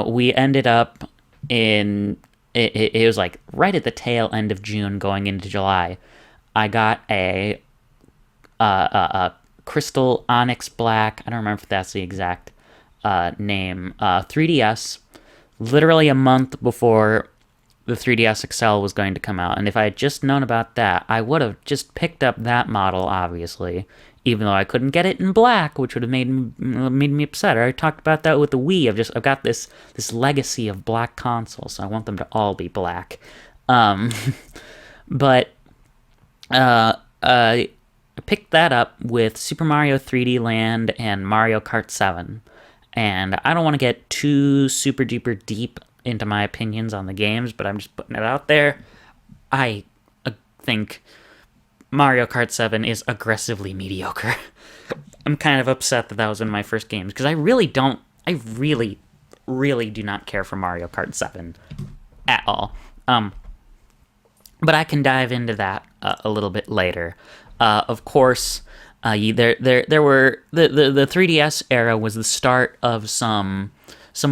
[SPEAKER 1] we ended up it was like right at the tail end of June going into July. I got a Crystal Onyx Black, I don't remember if that's the exact name, 3DS, literally a month before the 3DS XL was going to come out. And if I had just known about that, I would have just picked up that model, obviously, even though I couldn't get it in black, which would have made me upset. I talked about that with the Wii. I've got this legacy of black consoles, so I want them to all be black. But I picked that up with Super Mario 3D Land and Mario Kart 7. And I don't want to get too super duper deep into my opinions on the games, but I'm just putting it out there. I think Mario Kart 7 is aggressively mediocre. I'm kind of upset that was one of my first games, because I really, really do not care for Mario Kart 7 at all. But I can dive into that a little bit later. Of course, there were the 3DS era was the start of some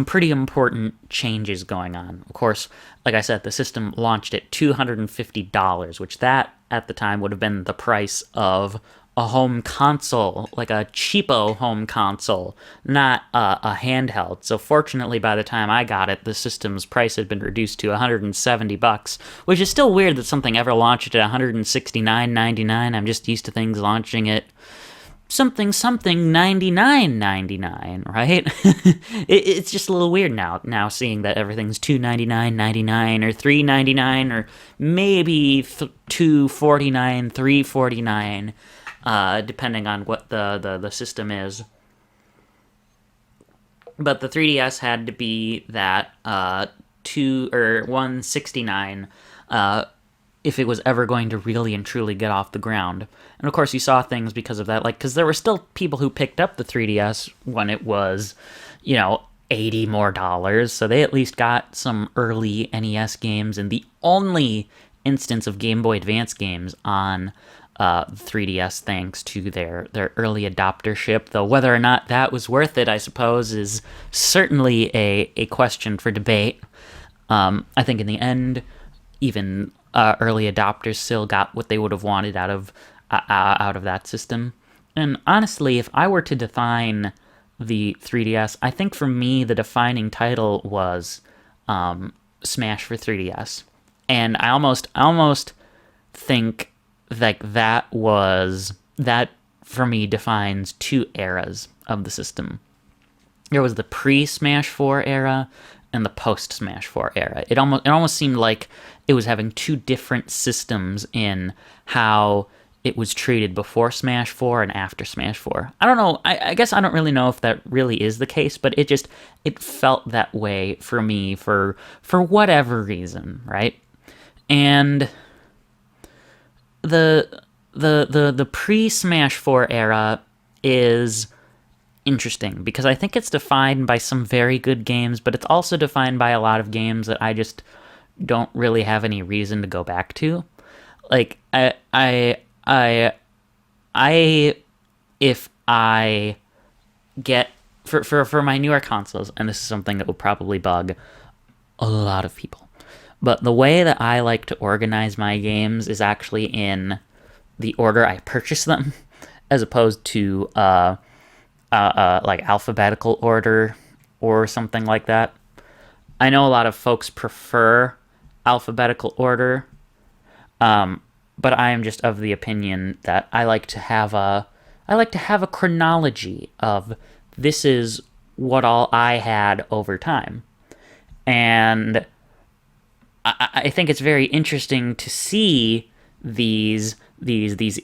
[SPEAKER 1] pretty important changes going on. Of course, like I said, the system launched at $250, which that at the time would have been the price of a home console, like a cheapo home console, not a handheld. So fortunately, by the time I got it, the system's price had been reduced to $170, which is still weird that something ever launched at $169.99. I'm just used to things launching at something $99.99, right? It's just a little weird now seeing that everything's $299.99 or $399 or maybe $249, $349, depending on what the system is. But the 3DS had to be that $169 if it was ever going to really and truly get off the ground. And of course you saw things because of that, like, because there were still people who picked up the 3DS when it was, $80 more, so they at least got some early NES games, and the only instance of Game Boy Advance games on 3DS thanks to their early adoptership, though whether or not that was worth it, I suppose, is certainly a question for debate. I think in the end, even early adopters still got what they would have wanted out of that system. And honestly, if I were to define the 3DS, I think for me the defining title was Smash for 3DS, and I almost think like that for me defines two eras of the system. There was the pre-Smash 4 era and the post-Smash 4 era. It almost seemed like it was having two different systems in how it was treated before Smash 4 and after Smash 4. I don't know. I guess I don't really know if that really is the case, but it felt that way for me for whatever reason, right? And the pre-Smash 4 era is interesting because I think it's defined by some very good games, but it's also defined by a lot of games that I just don't really have any reason to go back to. Like if I get for my newer consoles, and this is something that will probably bug a lot of people, but the way that I like to organize my games is actually in the order I purchase them, as opposed to like alphabetical order or something like that. I know a lot of folks prefer alphabetical order, but I am just of the opinion that I like to have a chronology of this is what all I had over time. And I think it's very interesting to see these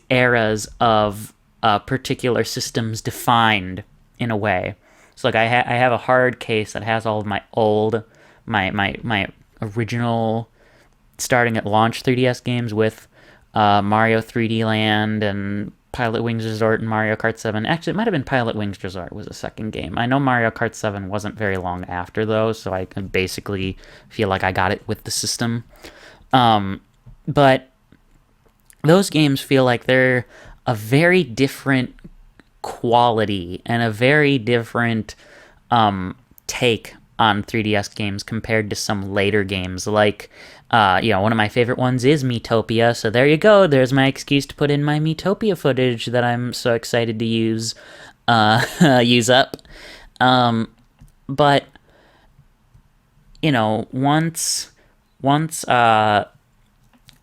[SPEAKER 1] eras of particular systems defined in a way. So like I have a hard case that has all of my old my original starting at launch 3DS games with Mario 3D Land and Pilot Wings Resort and Mario Kart 7. Actually, it might have been Pilot Wings Resort was a second game. I know Mario Kart 7 wasn't very long after those, so I can basically feel like I got it with the system. But those games feel like they're a very different quality and a very different take on 3DS games compared to some later games. Like, one of my favorite ones is Miitopia, so there you go. There's my excuse to put in my Miitopia footage that I'm so excited to use up. But once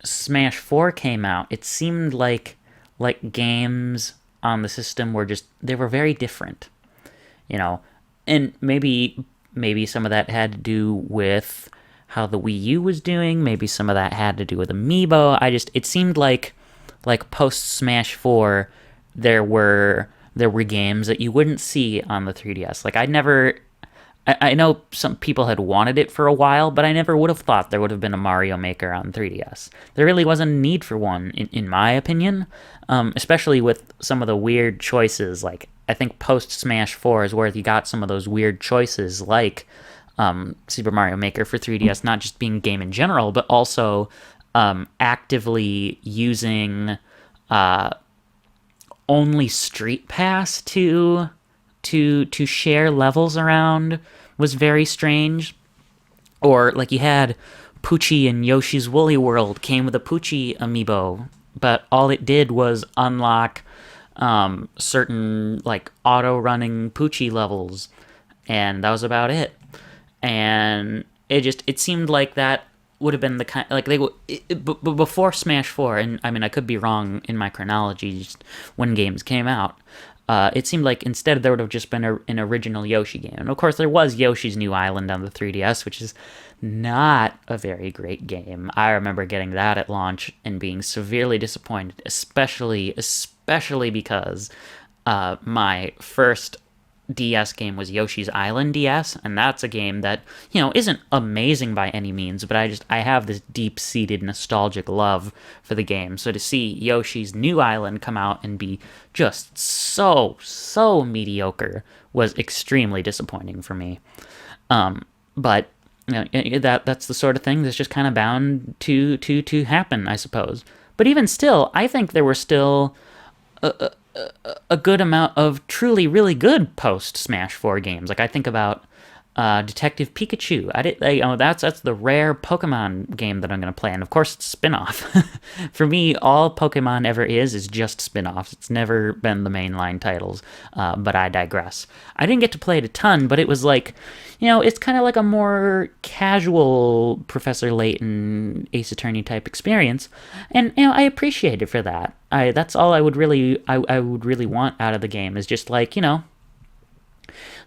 [SPEAKER 1] Smash 4 came out, it seemed like games on the system they were very different, and maybe some of that had to do with how the Wii U was doing. Maybe some of that had to do with Amiibo. It seemed like post Smash 4, there were games that you wouldn't see on the 3DS. Like I know some people had wanted it for a while, but I never would have thought there would have been a Mario Maker on 3DS. There really wasn't a need for one, in my opinion, especially with some of the weird choices. Like, I think post-Smash 4 is where you got some of those weird choices, like Super Mario Maker for 3DS, not just being a game in general, but also actively using only Street Pass to share levels around was very strange. Or like you had Poochie and Yoshi's Woolly World came with a Poochie amiibo, but all it did was unlock certain like auto running Poochie levels, and that was about it. And it seemed like that would have been the kind, like before Smash 4, and I mean I could be wrong in my chronology just when games came out. It seemed like instead there would have just been an original Yoshi game. And of course there was Yoshi's New Island on the 3DS, which is not a very great game. I remember getting that at launch and being severely disappointed, especially because my first DS game was Yoshi's Island DS, and that's a game that, isn't amazing by any means, but I have this deep-seated nostalgic love for the game. So to see Yoshi's New Island come out and be just so mediocre was extremely disappointing for me. But that's the sort of thing that's just kind of bound to happen, I suppose. But even still, I think there were still a good amount of truly really good post Smash 4 games. Like I think about Detective Pikachu. That's the rare Pokemon game that I'm going to play, and of course it's a spin-off. For me, all Pokemon ever is just spin-offs. It's never been the mainline titles, but I digress. I didn't get to play it a ton, but it was like, it's kind of like a more casual Professor Layton Ace Attorney type experience, and I appreciate it for that. That's all I would really want out of the game, is just like,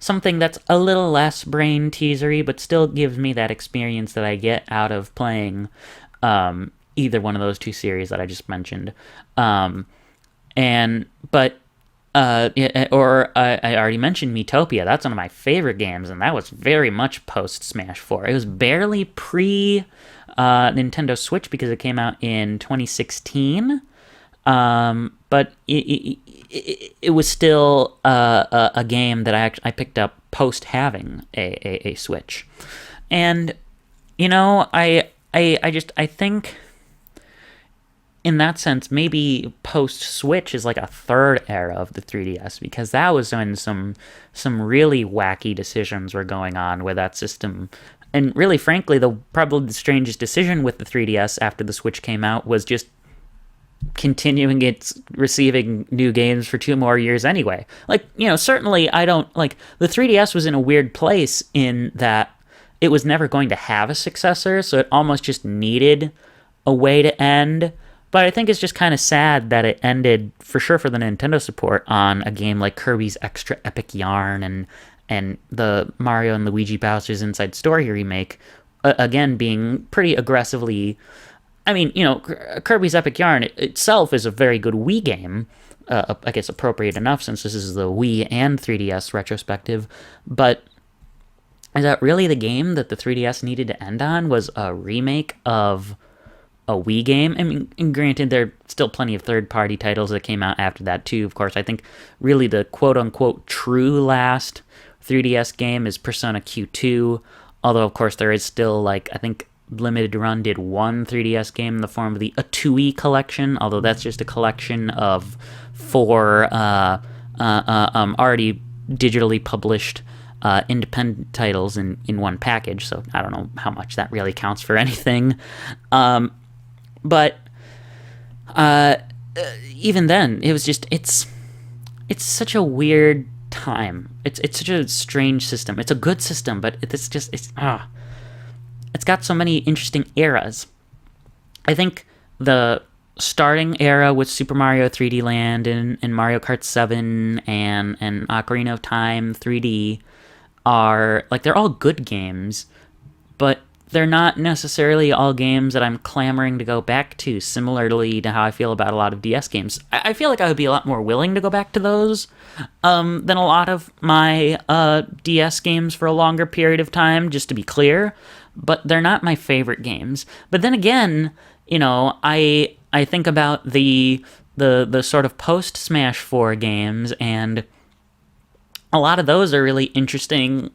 [SPEAKER 1] something that's a little less brain teasery, but still gives me that experience that I get out of playing either one of those two series that I just mentioned. I already mentioned Miitopia. That's one of my favorite games, and that was very much post Smash 4. It was barely pre Nintendo Switch because it came out in 2016. But it was still a game that I picked up post having a Switch, and I think in that sense maybe post Switch is like a third era of the 3DS, because that was when some really wacky decisions were going on with that system. And really, frankly, probably the strangest decision with the 3DS after the Switch came out was just continuing its receiving new games for 2 more years anyway. Like, certainly I don't, like, the 3DS was in a weird place in that it was never going to have a successor, so it almost just needed a way to end. But I think it's just kind of sad that it ended, for sure for the Nintendo support, on a game like Kirby's Extra Epic Yarn and the Mario and Luigi Bowser's Inside Story remake, again, being pretty aggressively... I mean, Kirby's Epic Yarn itself is a very good Wii game. I guess appropriate enough since this is the Wii and 3DS retrospective. But is that really the game that the 3DS needed to end on? Was a remake of a Wii game? I mean, and granted, there are still plenty of third-party titles that came out after that, too. Of course, I think really the quote-unquote true last 3DS game is Persona Q2. Although, of course, there is still, I think Limited Run did one 3DS game in the form of the Atui collection, although that's just a collection of 4 already digitally published independent titles in one package, so I don't know how much that really counts for anything. But even then, it was just, it's such a weird time. It's such a strange system. It's a good system, but it's got so many interesting eras. I think the starting era with Super Mario 3D Land and Mario Kart 7 and Ocarina of Time 3D are, they're all good games, but they're not necessarily all games that I'm clamoring to go back to, similarly to how I feel about a lot of DS games. I feel like I would be a lot more willing to go back to those than a lot of my DS games for a longer period of time, just to be clear. But they're not my favorite games. But then again, I think about the sort of post-Smash 4 games, and a lot of those are really interesting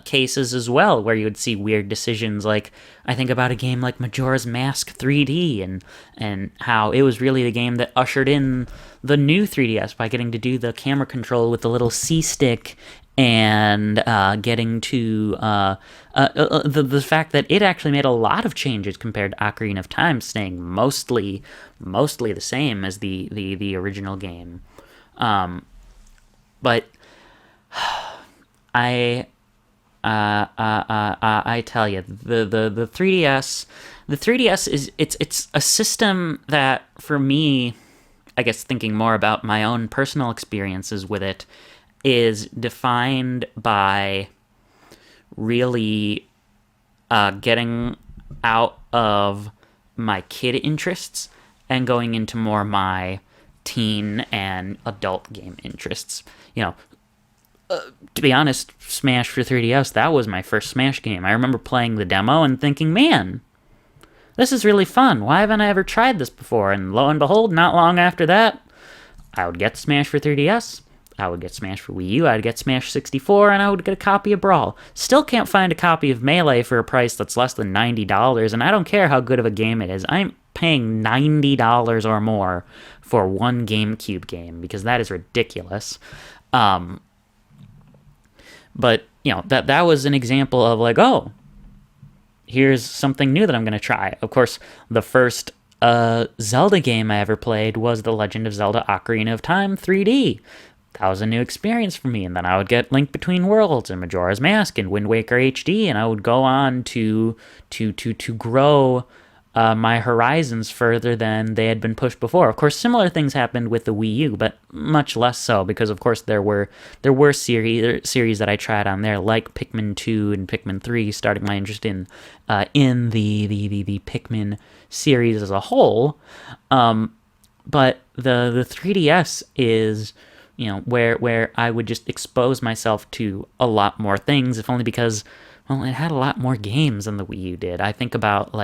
[SPEAKER 1] cases as well, where you would see weird decisions. Like, I think about a game like Majora's Mask 3D, and how it was really the game that ushered in the new 3DS by getting to do the camera control with the little C-stick, and getting to the fact that it actually made a lot of changes compared to Ocarina of Time, staying mostly the same as the original game. But I tell you, the 3DS is it's a system that, for me, I guess thinking more about my own personal experiences with it, is defined by really getting out of my kid interests and going into more my teen and adult game interests. To be honest, Smash for 3DS, that was my first Smash game. I remember playing the demo and thinking, man, this is really fun. Why haven't I ever tried this before? And lo and behold, not long after that, I would get Smash for 3DS. I would get Smash for Wii U, I'd get Smash 64, and I would get a copy of Brawl. Still can't find a copy of Melee for a price that's less than $90, and I don't care how good of a game it is. I'm paying $90 or more for one GameCube game, because that is ridiculous. But, that was an example of oh, here's something new that I'm going to try. Of course, the first Zelda game I ever played was The Legend of Zelda Ocarina of Time 3D. That was a new experience for me, and then I would get Link Between Worlds and Majora's Mask and Wind Waker HD, and I would go on to grow my horizons further than they had been pushed before. Of course, similar things happened with the Wii U, but much less so, because of course there were series that I tried on there, like Pikmin 2 and Pikmin 3, starting my interest in the Pikmin series as a whole. But the 3DS is, where I would just expose myself to a lot more things, if only because, well, it had a lot more games than the Wii U did. I think about,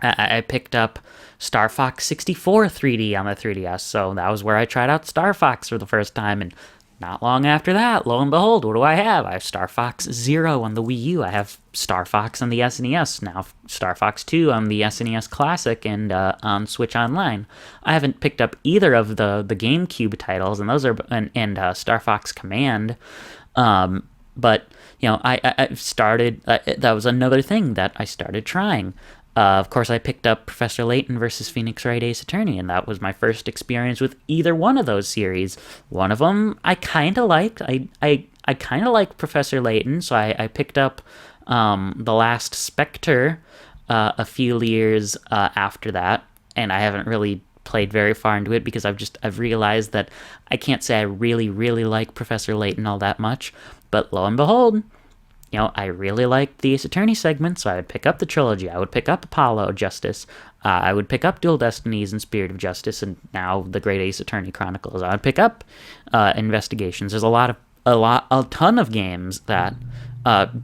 [SPEAKER 1] I picked up Star Fox 64 3D on the 3DS, so that was where I tried out Star Fox for the first time, and not long after that, lo and behold, what do I have? I have Star Fox Zero on the Wii U, I have Star Fox on the SNES, now Star Fox 2 on the SNES Classic and on Switch Online. I haven't picked up either of the GameCube titles, and those are and Star Fox Command, but I started. That was another thing that I started trying. Of course, I picked up Professor Layton versus Phoenix Wright Ace Attorney, and that was my first experience with either one of those series. One of them I kind of liked. I I kind of like Professor Layton, so I picked up The Last Spectre a few years after that, and I haven't really played very far into it because I've realized that I can't say I really, really like Professor Layton all that much, but lo and behold, I really liked the Ace Attorney segment, so I would pick up the trilogy. I would pick up Apollo Justice. I would pick up Dual Destinies and Spirit of Justice, and now the Great Ace Attorney Chronicles. I would pick up Investigations. There's a ton of games that,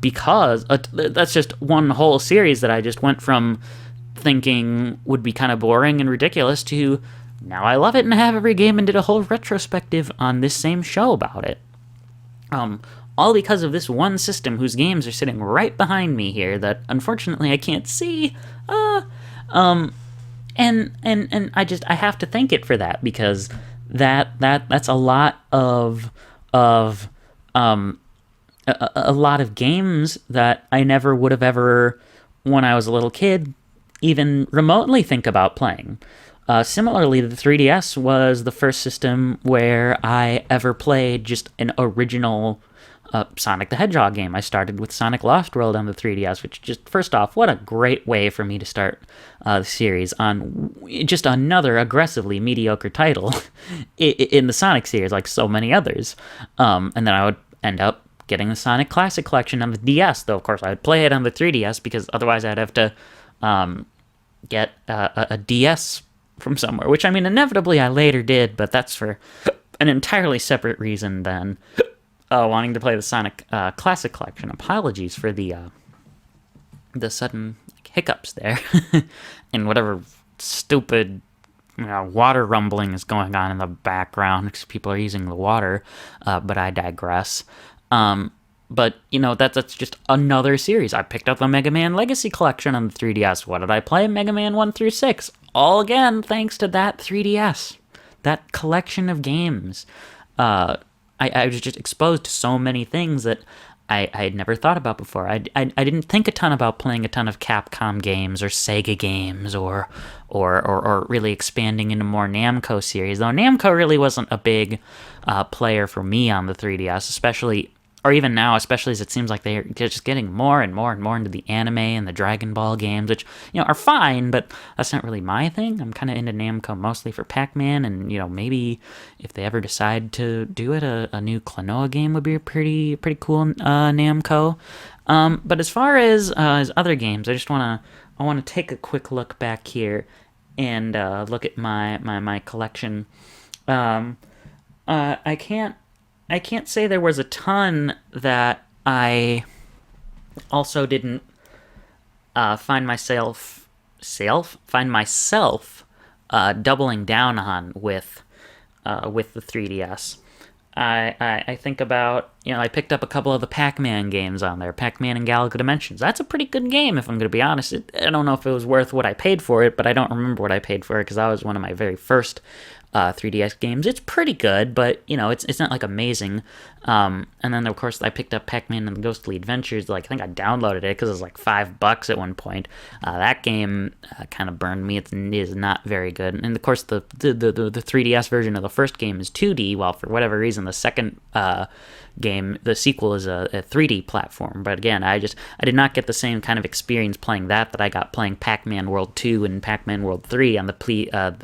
[SPEAKER 1] because that's just one whole series that I just went from thinking would be kind of boring and ridiculous to now I love it and I have every game and did a whole retrospective on this same show about it. All because of this one system whose games are sitting right behind me here that unfortunately I can't see. And I have to thank it for that, because that's a lot of a lot of games that I never would have ever, when I was a little kid, even remotely think about playing. Similarly, the 3DS was the first system where I ever played just an original Sonic the Hedgehog game. I started with Sonic Lost World on the 3DS, which just, first off, what a great way for me to start the series on just another aggressively mediocre title in the Sonic series, like so many others. And then I would end up getting the Sonic Classic Collection on the DS, though of course I would play it on the 3DS because otherwise I'd have to get a DS from somewhere, which I mean inevitably I later did, but that's for an entirely separate reason than wanting to play the Sonic Classic Collection. Apologies for the sudden hiccups there, and whatever stupid water rumbling is going on in the background because people are using the water, but I digress. But, that's just another series. I picked up the Mega Man Legacy Collection on the 3DS. What did I play? Mega Man 1 through 6. All again, thanks to that 3DS. That collection of games. I was just exposed to so many things that I had never thought about before. I didn't think a ton about playing a ton of Capcom games or Sega games or really expanding into more Namco series. Though Namco really wasn't a big player for me on the 3DS, especially, or even now, especially as it seems like they're just getting more and more and more into the anime and the Dragon Ball games, which, are fine, but that's not really my thing. I'm kind of into Namco mostly for Pac-Man, and, maybe if they ever decide to do it, a new Klonoa game would be a pretty cool Namco. But as far as other games, I want to take a quick look back here and look at my collection. I can't say there was a ton that I also didn't find myself doubling down on with the 3DS. I think about, I picked up a couple of the Pac-Man games on there, Pac-Man and Galaga Dimensions. That's a pretty good game, if I'm going to be honest. I don't know if it was worth what I paid for it, but I don't remember what I paid for it because that was one of my very first 3DS games. It's pretty good, but it's not like amazing. And then of course I picked up Pac-Man and the Ghostly Adventures. I think I downloaded it because it was like $5 at one point. That game kind of burned me. It is not very good. And of course the 3DS version of the first game is 2D. While for whatever reason the second game, the sequel, is a 3D platform. But again, I did not get the same kind of experience playing that I got playing Pac-Man World 2 and Pac-Man World 3 on the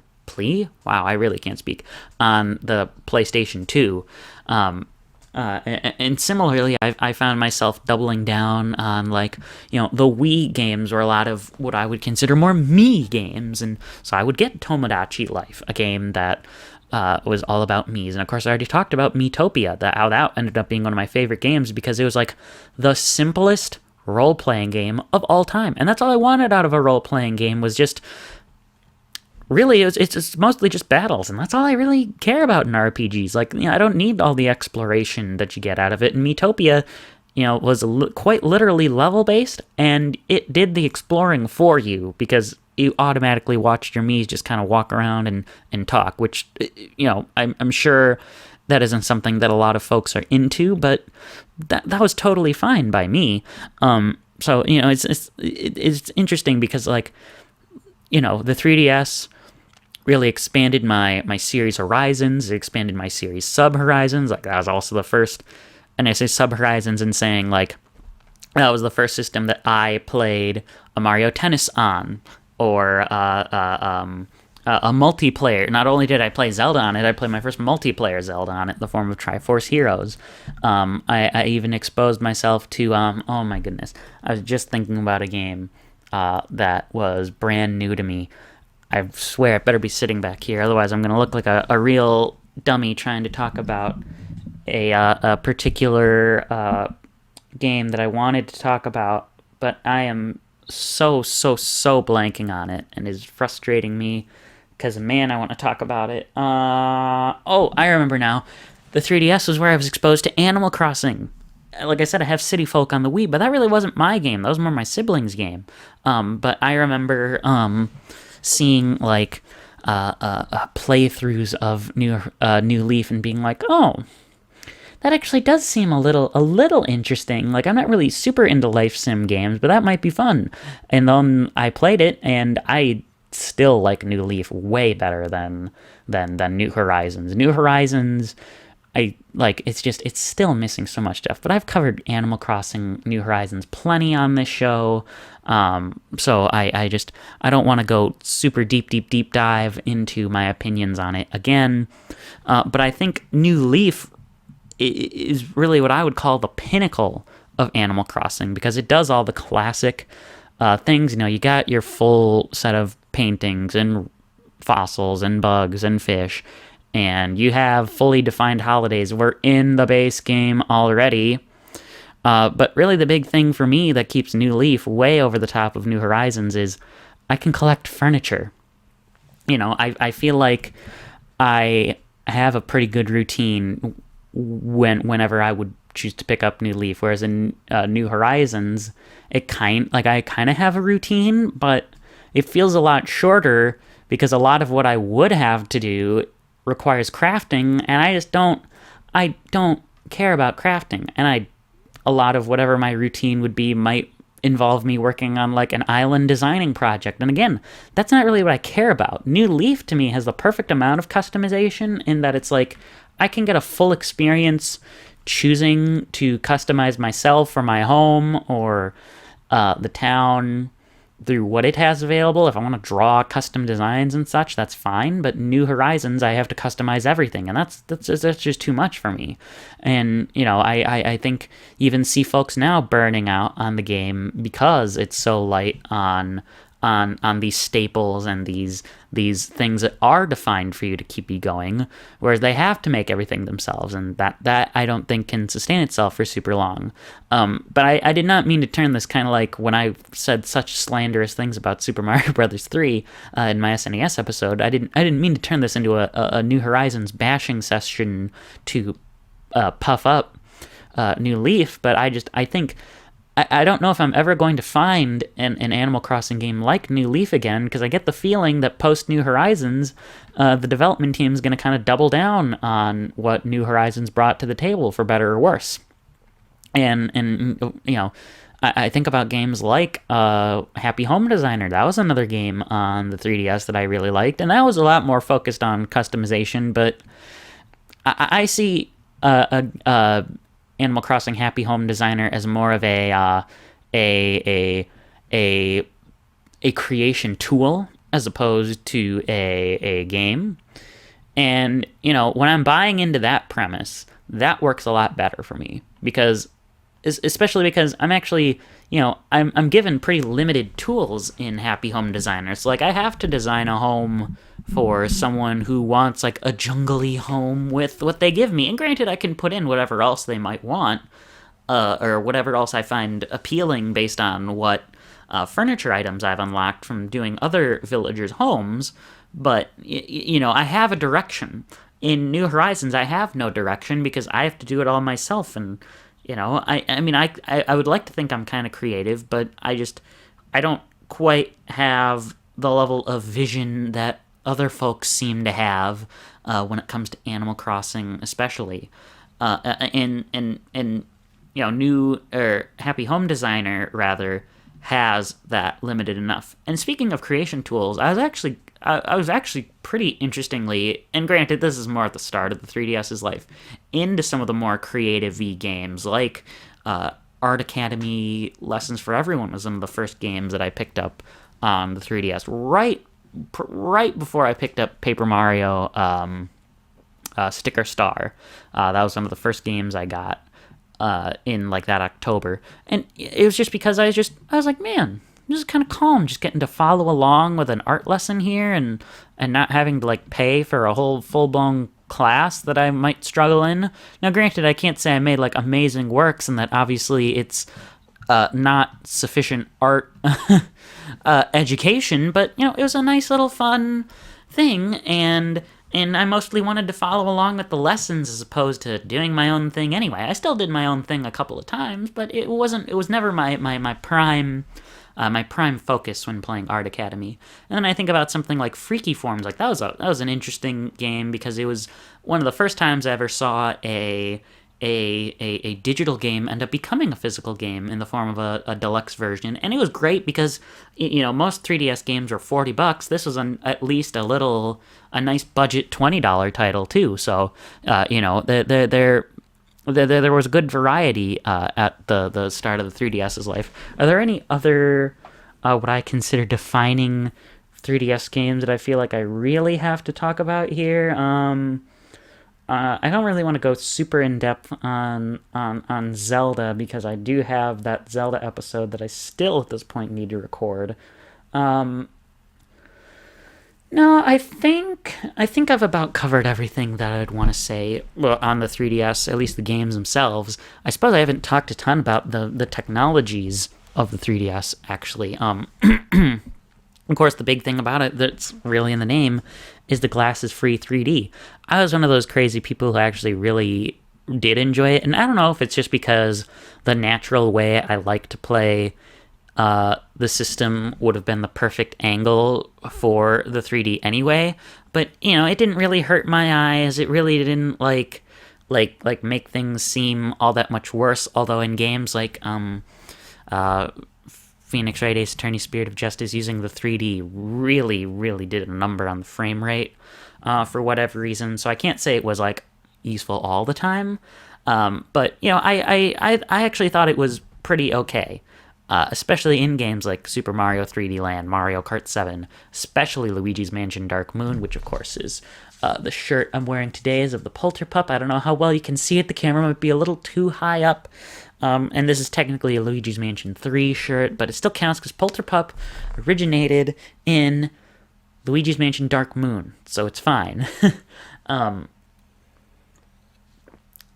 [SPEAKER 1] Wow, I really can't speak. On the PlayStation 2. And similarly, I found myself doubling down on, the Wii games were a lot of what I would consider more me games. And so I would get Tomodachi Life, a game that was all about me's. And of course, I already talked about Miitopia, how that ended up being one of my favorite games because it was the simplest role-playing game of all time. And that's all I wanted out of a role-playing game, was just... Really, it's mostly just battles, and that's all I really care about in RPGs. I don't need all the exploration that you get out of it. And Miitopia, was quite literally level-based, and it did the exploring for you, because you automatically watched your Miis just kind of walk around and talk, which, I'm sure that isn't something that a lot of folks are into, but that was totally fine by me. So, it's interesting because, the 3DS... really expanded my series Horizons. It expanded my series Sub Horizons. That was also the first and I say Sub Horizons and saying, like, that was the first system that I played a Mario Tennis on, or a multiplayer. Not only did I play Zelda on it, I played my first multiplayer Zelda on it in the form of Triforce Heroes. I even exposed myself to, oh my goodness, I was just thinking about a game that was brand new to me. I swear it better be sitting back here, otherwise I'm going to look like a real dummy trying to talk about a particular game that I wanted to talk about, but I am so blanking on it, and is frustrating me, because, man, I want to talk about it. Oh, I remember now. The 3DS was where I was exposed to Animal Crossing. Like I said, I have City Folk on the Wii, but that really wasn't my game. That was more my siblings' game. But I remember seeing, like, playthroughs of New Leaf and being like, oh, that actually does seem a little interesting. Like, I'm not really super into life sim games, but that might be fun. And then I played it, and I still like New Leaf way better than New Horizons. New Horizons, it's still missing so much stuff. But I've covered Animal Crossing New Horizons plenty on this show. So I don't want to go super deep dive into my opinions on it again. But I think New Leaf is really what I would call the pinnacle of Animal Crossing, because it does all the classic things. You know, you got your full set of paintings and fossils and bugs and fish, and you have fully defined holidays. We're in the base game already. But really the big thing for me that keeps New Leaf way over the top of New Horizons is I can collect furniture. You know, I feel like I have a pretty good routine whenever I would choose to pick up New Leaf, whereas in New Horizons, I kind of have a routine, but it feels a lot shorter, because a lot of what I would have to do requires crafting, and I don't care about crafting, and a lot of whatever my routine would be might involve me working on, like, an island designing project. And again, that's not really what I care about. New Leaf to me has the perfect amount of customization, in that it's like I can get a full experience choosing to customize myself or my home or the town through what it has available. If I want to draw custom designs and such, that's fine. But New Horizons, I have to customize everything, and that's just too much for me. And, you know, I think even see folks now burning out on the game because it's so light on these staples and these things that are defined for you to keep you going, whereas they have to make everything themselves, and that I don't think can sustain itself for super long. But I did not mean to turn this, kind of like when I said such slanderous things about Super Mario Brothers 3 in my SNES episode. I didn't mean to turn this into a New Horizons bashing session to puff up New Leaf, but I think I don't know if I'm ever going to find an Animal Crossing game like New Leaf again, because I get the feeling that post New Horizons, the development team is going to kind of double down on what New Horizons brought to the table, for better or worse. And you know, I think about games like Happy Home Designer. That was another game on the 3DS that I really liked, and that was a lot more focused on customization. But I see Animal Crossing Happy Home Designer as more of a creation tool as opposed to a game. And, you know, when I'm buying into that premise, that works a lot better for me, because especially because I'm actually, you know, I'm given pretty limited tools in Happy Home Designer. So, like, I have to design a home for someone who wants, like, a jungly home with what they give me. And granted, I can put in whatever else they might want, or whatever else I find appealing based on what furniture items I've unlocked from doing other villagers' homes. But, you know, I have a direction. In New Horizons, I have no direction, because I have to do it all myself. And, you know, I mean, I would like to think I'm kind of creative, but I don't quite have the level of vision that other folks seem to have when it comes to Animal Crossing, especially. And you know, Happy Home Designer, rather, has that limited enough. And speaking of creation tools, I was actually pretty interestingly, and granted this is more at the start of the 3DS's life, into some of the more creative V games like Art Academy. Lessons for Everyone was one of the first games that I picked up on the 3DS right before I picked up Paper Mario Sticker Star. That was one of the first games I got in like that October, and it was just because I was like, man, this is kind of calm, just getting to follow along with an art lesson here, and not having to like pay for a whole full-blown class that I might struggle in. Now granted, I can't say I made like amazing works, and that obviously it's not sufficient art education, but it was a nice little fun thing, and I mostly wanted to follow along with the lessons as opposed to doing my own thing anyway. I still did my own thing a couple of times, but it was never my prime focus when playing Art Academy. And then I think about something like Freaky Forms. Like that was an interesting game because it was one of the first times I ever saw a digital game end up becoming a physical game in the form of a deluxe version. And it was great because most 3DS games were $40. This was at least a nice budget $20 title too. So there was a good variety at the start of the 3DS's life. Are there any other what I consider defining 3DS games that I feel like I really have to talk about here? I don't really want to go super in depth on Zelda because I do have that Zelda episode that I still at this point need to record. No, I think I've about covered everything that I'd want to say on the 3DS, at least the games themselves. I suppose I haven't talked a ton about the technologies of the 3DS, actually. Of course, the big thing about it that's really in the name is the glasses-free 3D. I was one of those crazy people who actually really did enjoy it, and I don't know if it's just because the natural way I like to play the system would have been the perfect angle for the 3D anyway, but it didn't really hurt my eyes. It really didn't like make things seem all that much worse. Although in games like Phoenix Wright Ace Attorney Spirit of Justice, using the 3D really, really did a number on the frame rate for whatever reason. So I can't say it was like useful all the time, but I actually thought it was pretty okay. Especially in games like Super Mario 3D Land, Mario Kart 7, especially Luigi's Mansion Dark Moon, which of course is the shirt I'm wearing today is of the Polterpup. I don't know how well you can see it. The camera might be a little too high up. And this is technically a Luigi's Mansion 3 shirt, but it still counts because Polterpup originated in Luigi's Mansion Dark Moon, so it's fine.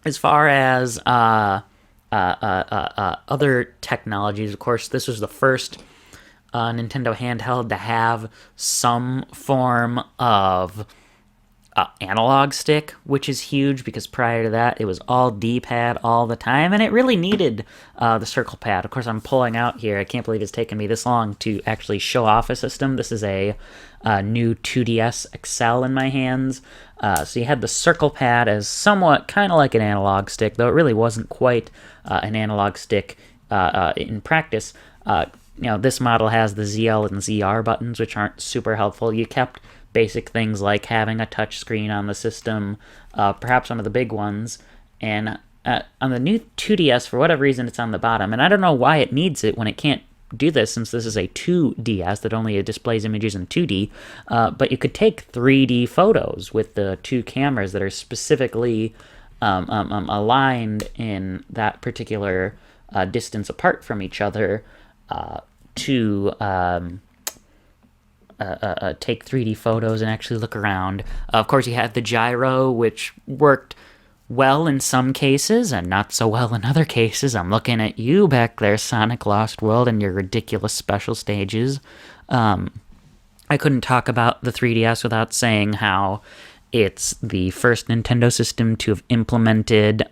[SPEAKER 1] As far as other technologies, of course, this was the first Nintendo handheld to have some form of analog stick, which is huge because prior to that it was all D-pad all the time, and it really needed the circle pad. Of course, I'm pulling out here. I can't believe it's taken me this long to actually show off a system. This is a new 2DS XL in my hands. So you had the circle pad as somewhat kind of like an analog stick, though it really wasn't quite an analog stick in practice. This model has the ZL and ZR buttons, which aren't super helpful. You kept basic things like having a touch screen on the system, perhaps one of the big ones, and on the new 2DS, for whatever reason, it's on the bottom, and I don't know why it needs it when it can't do this, since this is a 2DS that only displays images in 2D, but you could take 3D photos with the two cameras that are specifically aligned in that particular distance apart from each other to take 3D photos and actually look around. Of course, you had the gyro, which worked well in some cases and not so well in other cases. I'm looking at you back there, Sonic Lost World, and your ridiculous special stages. I couldn't talk about the 3DS without saying how it's the first Nintendo system to have implemented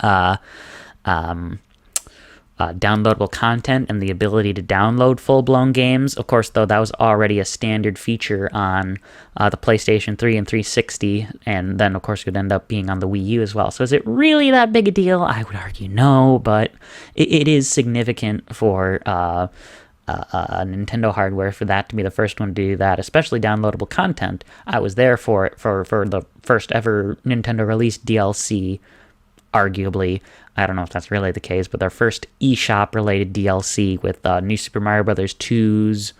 [SPEAKER 1] downloadable content and the ability to download full-blown games. Of course, though, that was already a standard feature on the PlayStation 3 and 360, and then, of course, it would end up being on the Wii U as well. So is it really that big a deal? I would argue no, but it is significant for Nintendo hardware for that to be the first one to do that, especially downloadable content. I was there for it for the first ever Nintendo released DLC, arguably. I don't know if that's really the case, but their first eShop related DLC with New Super Mario Bros. 2's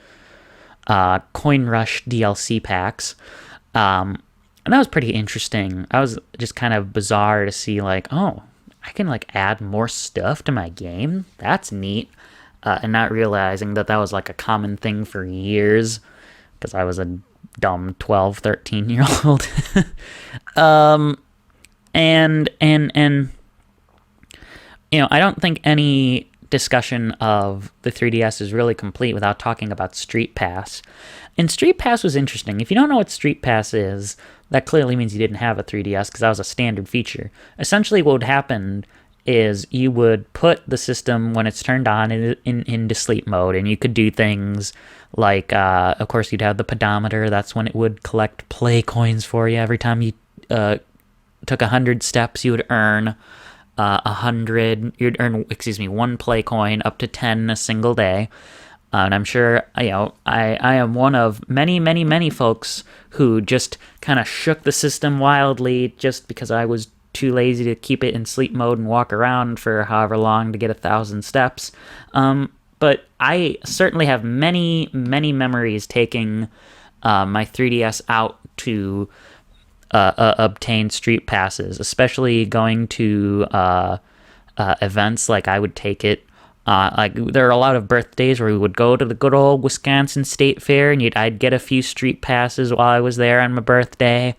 [SPEAKER 1] Coin Rush DLC packs. And that was pretty interesting. I was just kind of bizarre to see, like, oh, I can, like, add more stuff to my game? That's neat. And not realizing that was, like, a common thing for years, because I was a dumb 12, 13-year-old. And you know, I don't think any discussion of the 3DS is really complete without talking about Street Pass. And Street Pass was interesting. If you don't know what Street Pass is, that clearly means you didn't have a 3DS, because that was a standard feature. Essentially what would happen is you would put the system, when it's turned on, into sleep mode, and you could do things like, of course, you'd have the pedometer. That's when it would collect play coins for you. Every time you took 100 steps, you would earn 100. You'd earn, one play coin, up to 10 a single day. And I'm sure, you know, I am one of many, many, many folks who just kind of shook the system wildly just because I was too lazy to keep it in sleep mode and walk around for however long to get 1,000 steps. But I certainly have many, many memories taking my 3DS out to obtain Street Passes, especially going to events. Like, I would take it. Like, there are a lot of birthdays where we would go to the good old Wisconsin State Fair, and I'd get a few Street Passes while I was there on my birthday.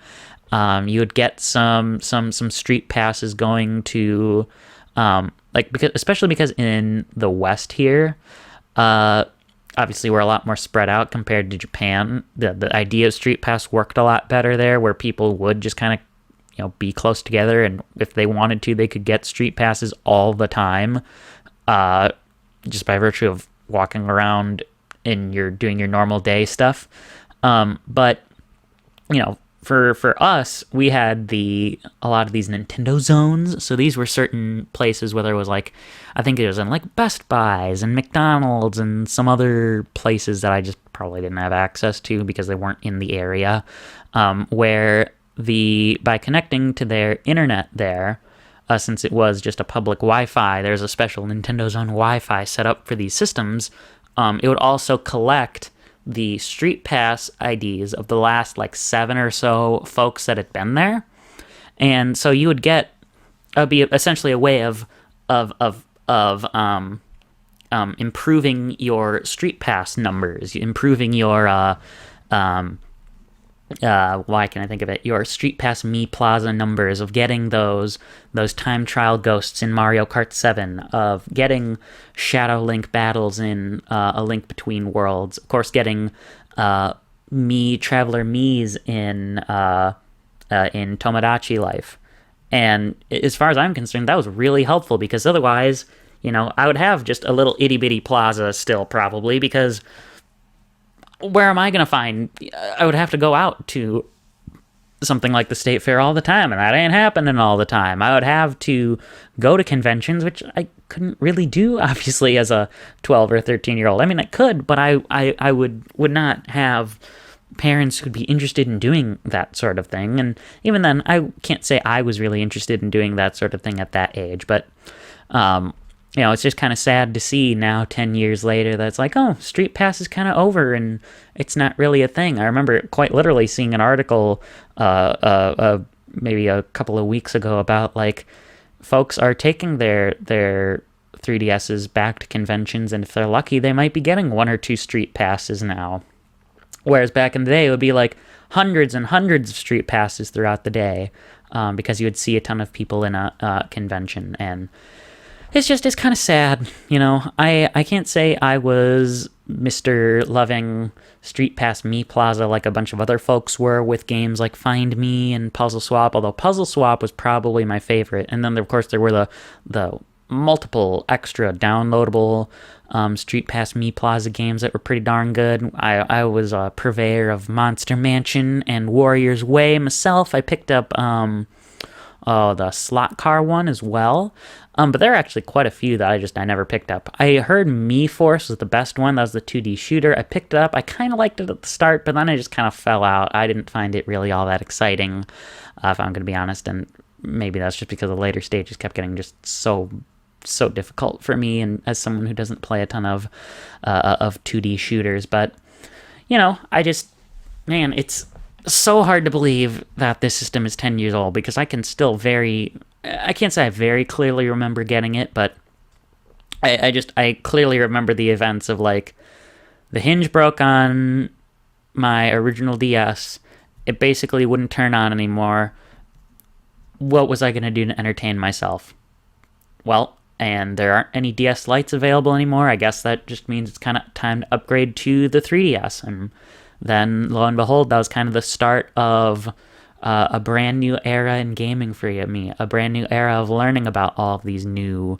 [SPEAKER 1] You would get some Street Passes going to, especially because in the West here, obviously we're a lot more spread out compared to Japan. The idea of Street Pass worked a lot better there, where people would just kind of, you know, be close together, and if they wanted to, they could get Street Passes all the time, just by virtue of walking around and you're doing your normal day stuff. But, you know, for us, we had a lot of these Nintendo zones. So these were certain places where there was, like, I think it was in, like, Best Buys and McDonald's and some other places that I just probably didn't have access to because they weren't in the area, where by connecting to their internet there, since it was just a public Wi-Fi, there's a special Nintendo Zone Wi-Fi set up for these systems. It would also collect the Street Pass IDs of the last, like, 7 or so folks that had been there, and so you would get be essentially a way of improving your Street Pass numbers, improving your why can I think of it? Your Street Pass Me Plaza numbers, of getting those time trial ghosts in Mario Kart 7, of getting Shadow Link battles in A Link Between Worlds, of course, getting Traveler Miis in Tomodachi Life. And as far as I'm concerned, that was really helpful, because otherwise, you know, I would have just a little itty bitty plaza still, probably, because where am I going to find? I would have to go out to something like the State Fair all the time, and that ain't happening all the time. I would have to go to conventions, which I couldn't really do, obviously, as a 12 or 13-year-old. I mean, I could, but I would not have parents who'd be interested in doing that sort of thing. And even then, I can't say I was really interested in doing that sort of thing at that age. But you know, it's just kind of sad to see now, 10 years later, that it's like, oh, Street Pass is kind of over and it's not really a thing. I remember quite literally seeing an article maybe a couple of weeks ago about, like, folks are taking their 3DSs back to conventions, and if they're lucky, they might be getting 1 or 2 Street Passes now. Whereas back in the day, it would be like hundreds and hundreds of Street Passes throughout the day, because you would see a ton of people in a convention. And it's kind of sad, you know. I can't say I was Mr. Loving Street Pass Me Plaza like a bunch of other folks were with games like Find Me and Puzzle Swap, although Puzzle Swap was probably my favorite. And then, of course, there were the multiple extra downloadable Street Pass Me Plaza games that were pretty darn good. I was a purveyor of Monster Mansion and Warrior's Way myself. I picked up the slot car one as well. But there are actually quite a few that I never picked up. I heard Me Force was the best one. That was the 2D shooter. I picked it up. I kind of liked it at the start, but then I just kind of fell out. I didn't find it really all that exciting, if I'm going to be honest. And maybe that's just because the later stages kept getting just so difficult for me, and as someone who doesn't play a ton of 2D shooters. But it's so hard to believe that this system is 10 years old, because I can't say I very clearly remember getting it, but I clearly remember the events of, like, the hinge broke on my original DS. It basically wouldn't turn on anymore. What was I going to do to entertain myself? Well, and there aren't any DS Lites available anymore. I guess that just means it's kind of time to upgrade to the 3DS. And then, lo and behold, that was kind of the start of a brand new era in gaming for me. A brand new era of learning about all of these new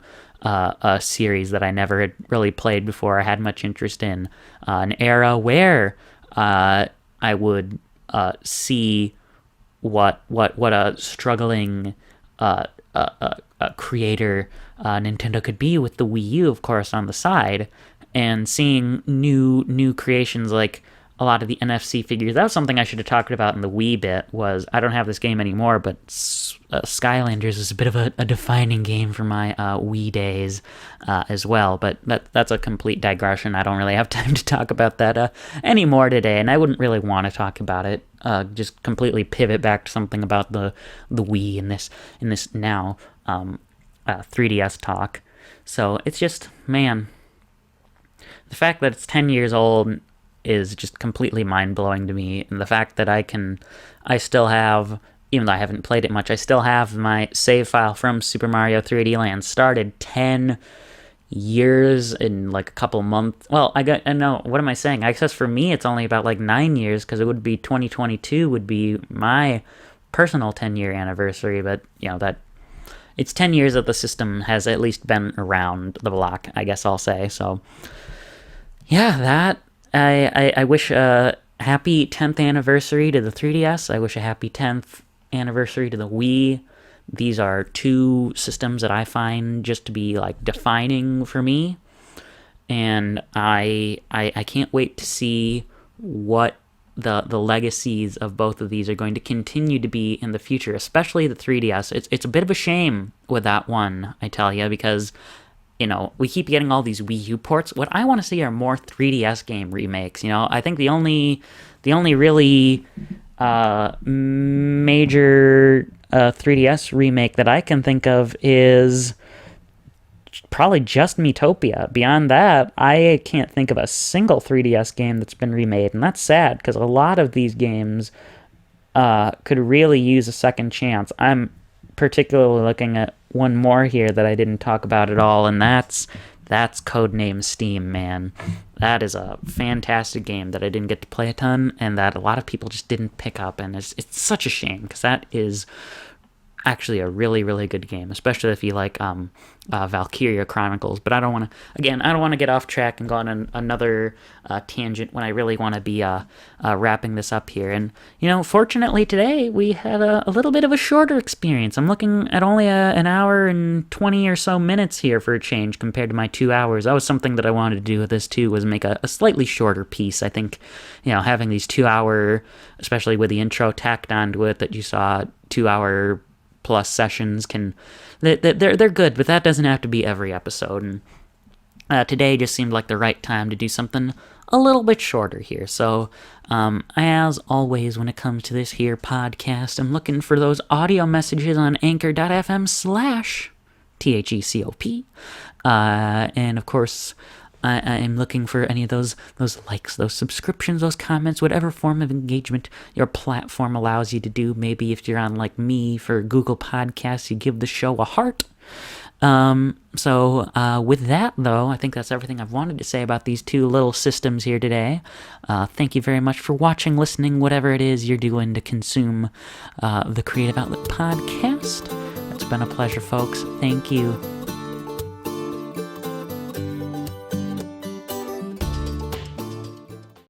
[SPEAKER 1] series that I never had really played before or had much interest in. An era where I would see what a struggling creator Nintendo could be with the Wii U, of course, on the side, and seeing new creations like a lot of the NFC figures. That was something I should have talked about in the Wii bit. Was I don't have this game anymore, but Skylanders is a bit of a defining game for my Wii days as well. But that's a complete digression. I don't really have time to talk about that anymore today, and I wouldn't really want to talk about it. Just completely pivot back to something about the Wii in this now 3DS talk. So it's just, man, the fact that it's 10 years old is just completely mind-blowing to me, and the fact that I still have, even though I haven't played it much, I still have my save file from Super Mario 3D Land started 10 years in like a couple months. Well, I know, what am I saying? I guess for me it's only about like 9 years, because it would be 2022 would be my personal 10-year anniversary, but that it's 10 years that the system has at least been around the block, I guess I'll say. So yeah, that I wish a happy 10th anniversary to the 3DS. I wish a happy 10th anniversary to the Wii. These are two systems that I find just to be like defining for me, and I can't wait to see what the legacies of both of these are going to continue to be in the future, especially the 3DS. It's a bit of a shame with that one, I tell you, because we keep getting all these Wii U ports. What I want to see are more 3DS game remakes. I think the only really major 3DS remake that I can think of is probably just Miitopia. Beyond that, I can't think of a single 3DS game that's been remade, and that's sad, because a lot of these games could really use a second chance. I'm particularly looking at one more here that I didn't talk about at all, and that's Codename Steam, man. That is a fantastic game that I didn't get to play a ton, and that a lot of people just didn't pick up, and it's such a shame, because that is actually a really, really good game, especially if you like Valkyria Chronicles. But I don't want to get off track and go on another tangent when I really want to be wrapping this up here. And fortunately today we had a little bit of a shorter experience. I'm looking at only an hour and 20 or so minutes here for a change compared to my 2 hours. That was something that I wanted to do with this too, was make a slightly shorter piece. I think having these 2 hour, especially with the intro tacked onto it, that you saw 2 hour plus sessions, they're good, but that doesn't have to be every episode. And today just seemed like the right time to do something a little bit shorter here. So as always, when it comes to this here podcast, I'm looking for those audio messages on anchor.fm/THECOP. And of course, I'm looking for any of those likes, those subscriptions, those comments, whatever form of engagement your platform allows you to do. Maybe if you're on, like me, for Google Podcasts, you give the show a heart. So with that, though, I think that's everything I've wanted to say about these two little systems here today. Thank you very much for watching, listening, whatever it is you're doing to consume the Creative Outlet Podcast. It's been a pleasure, folks. Thank you.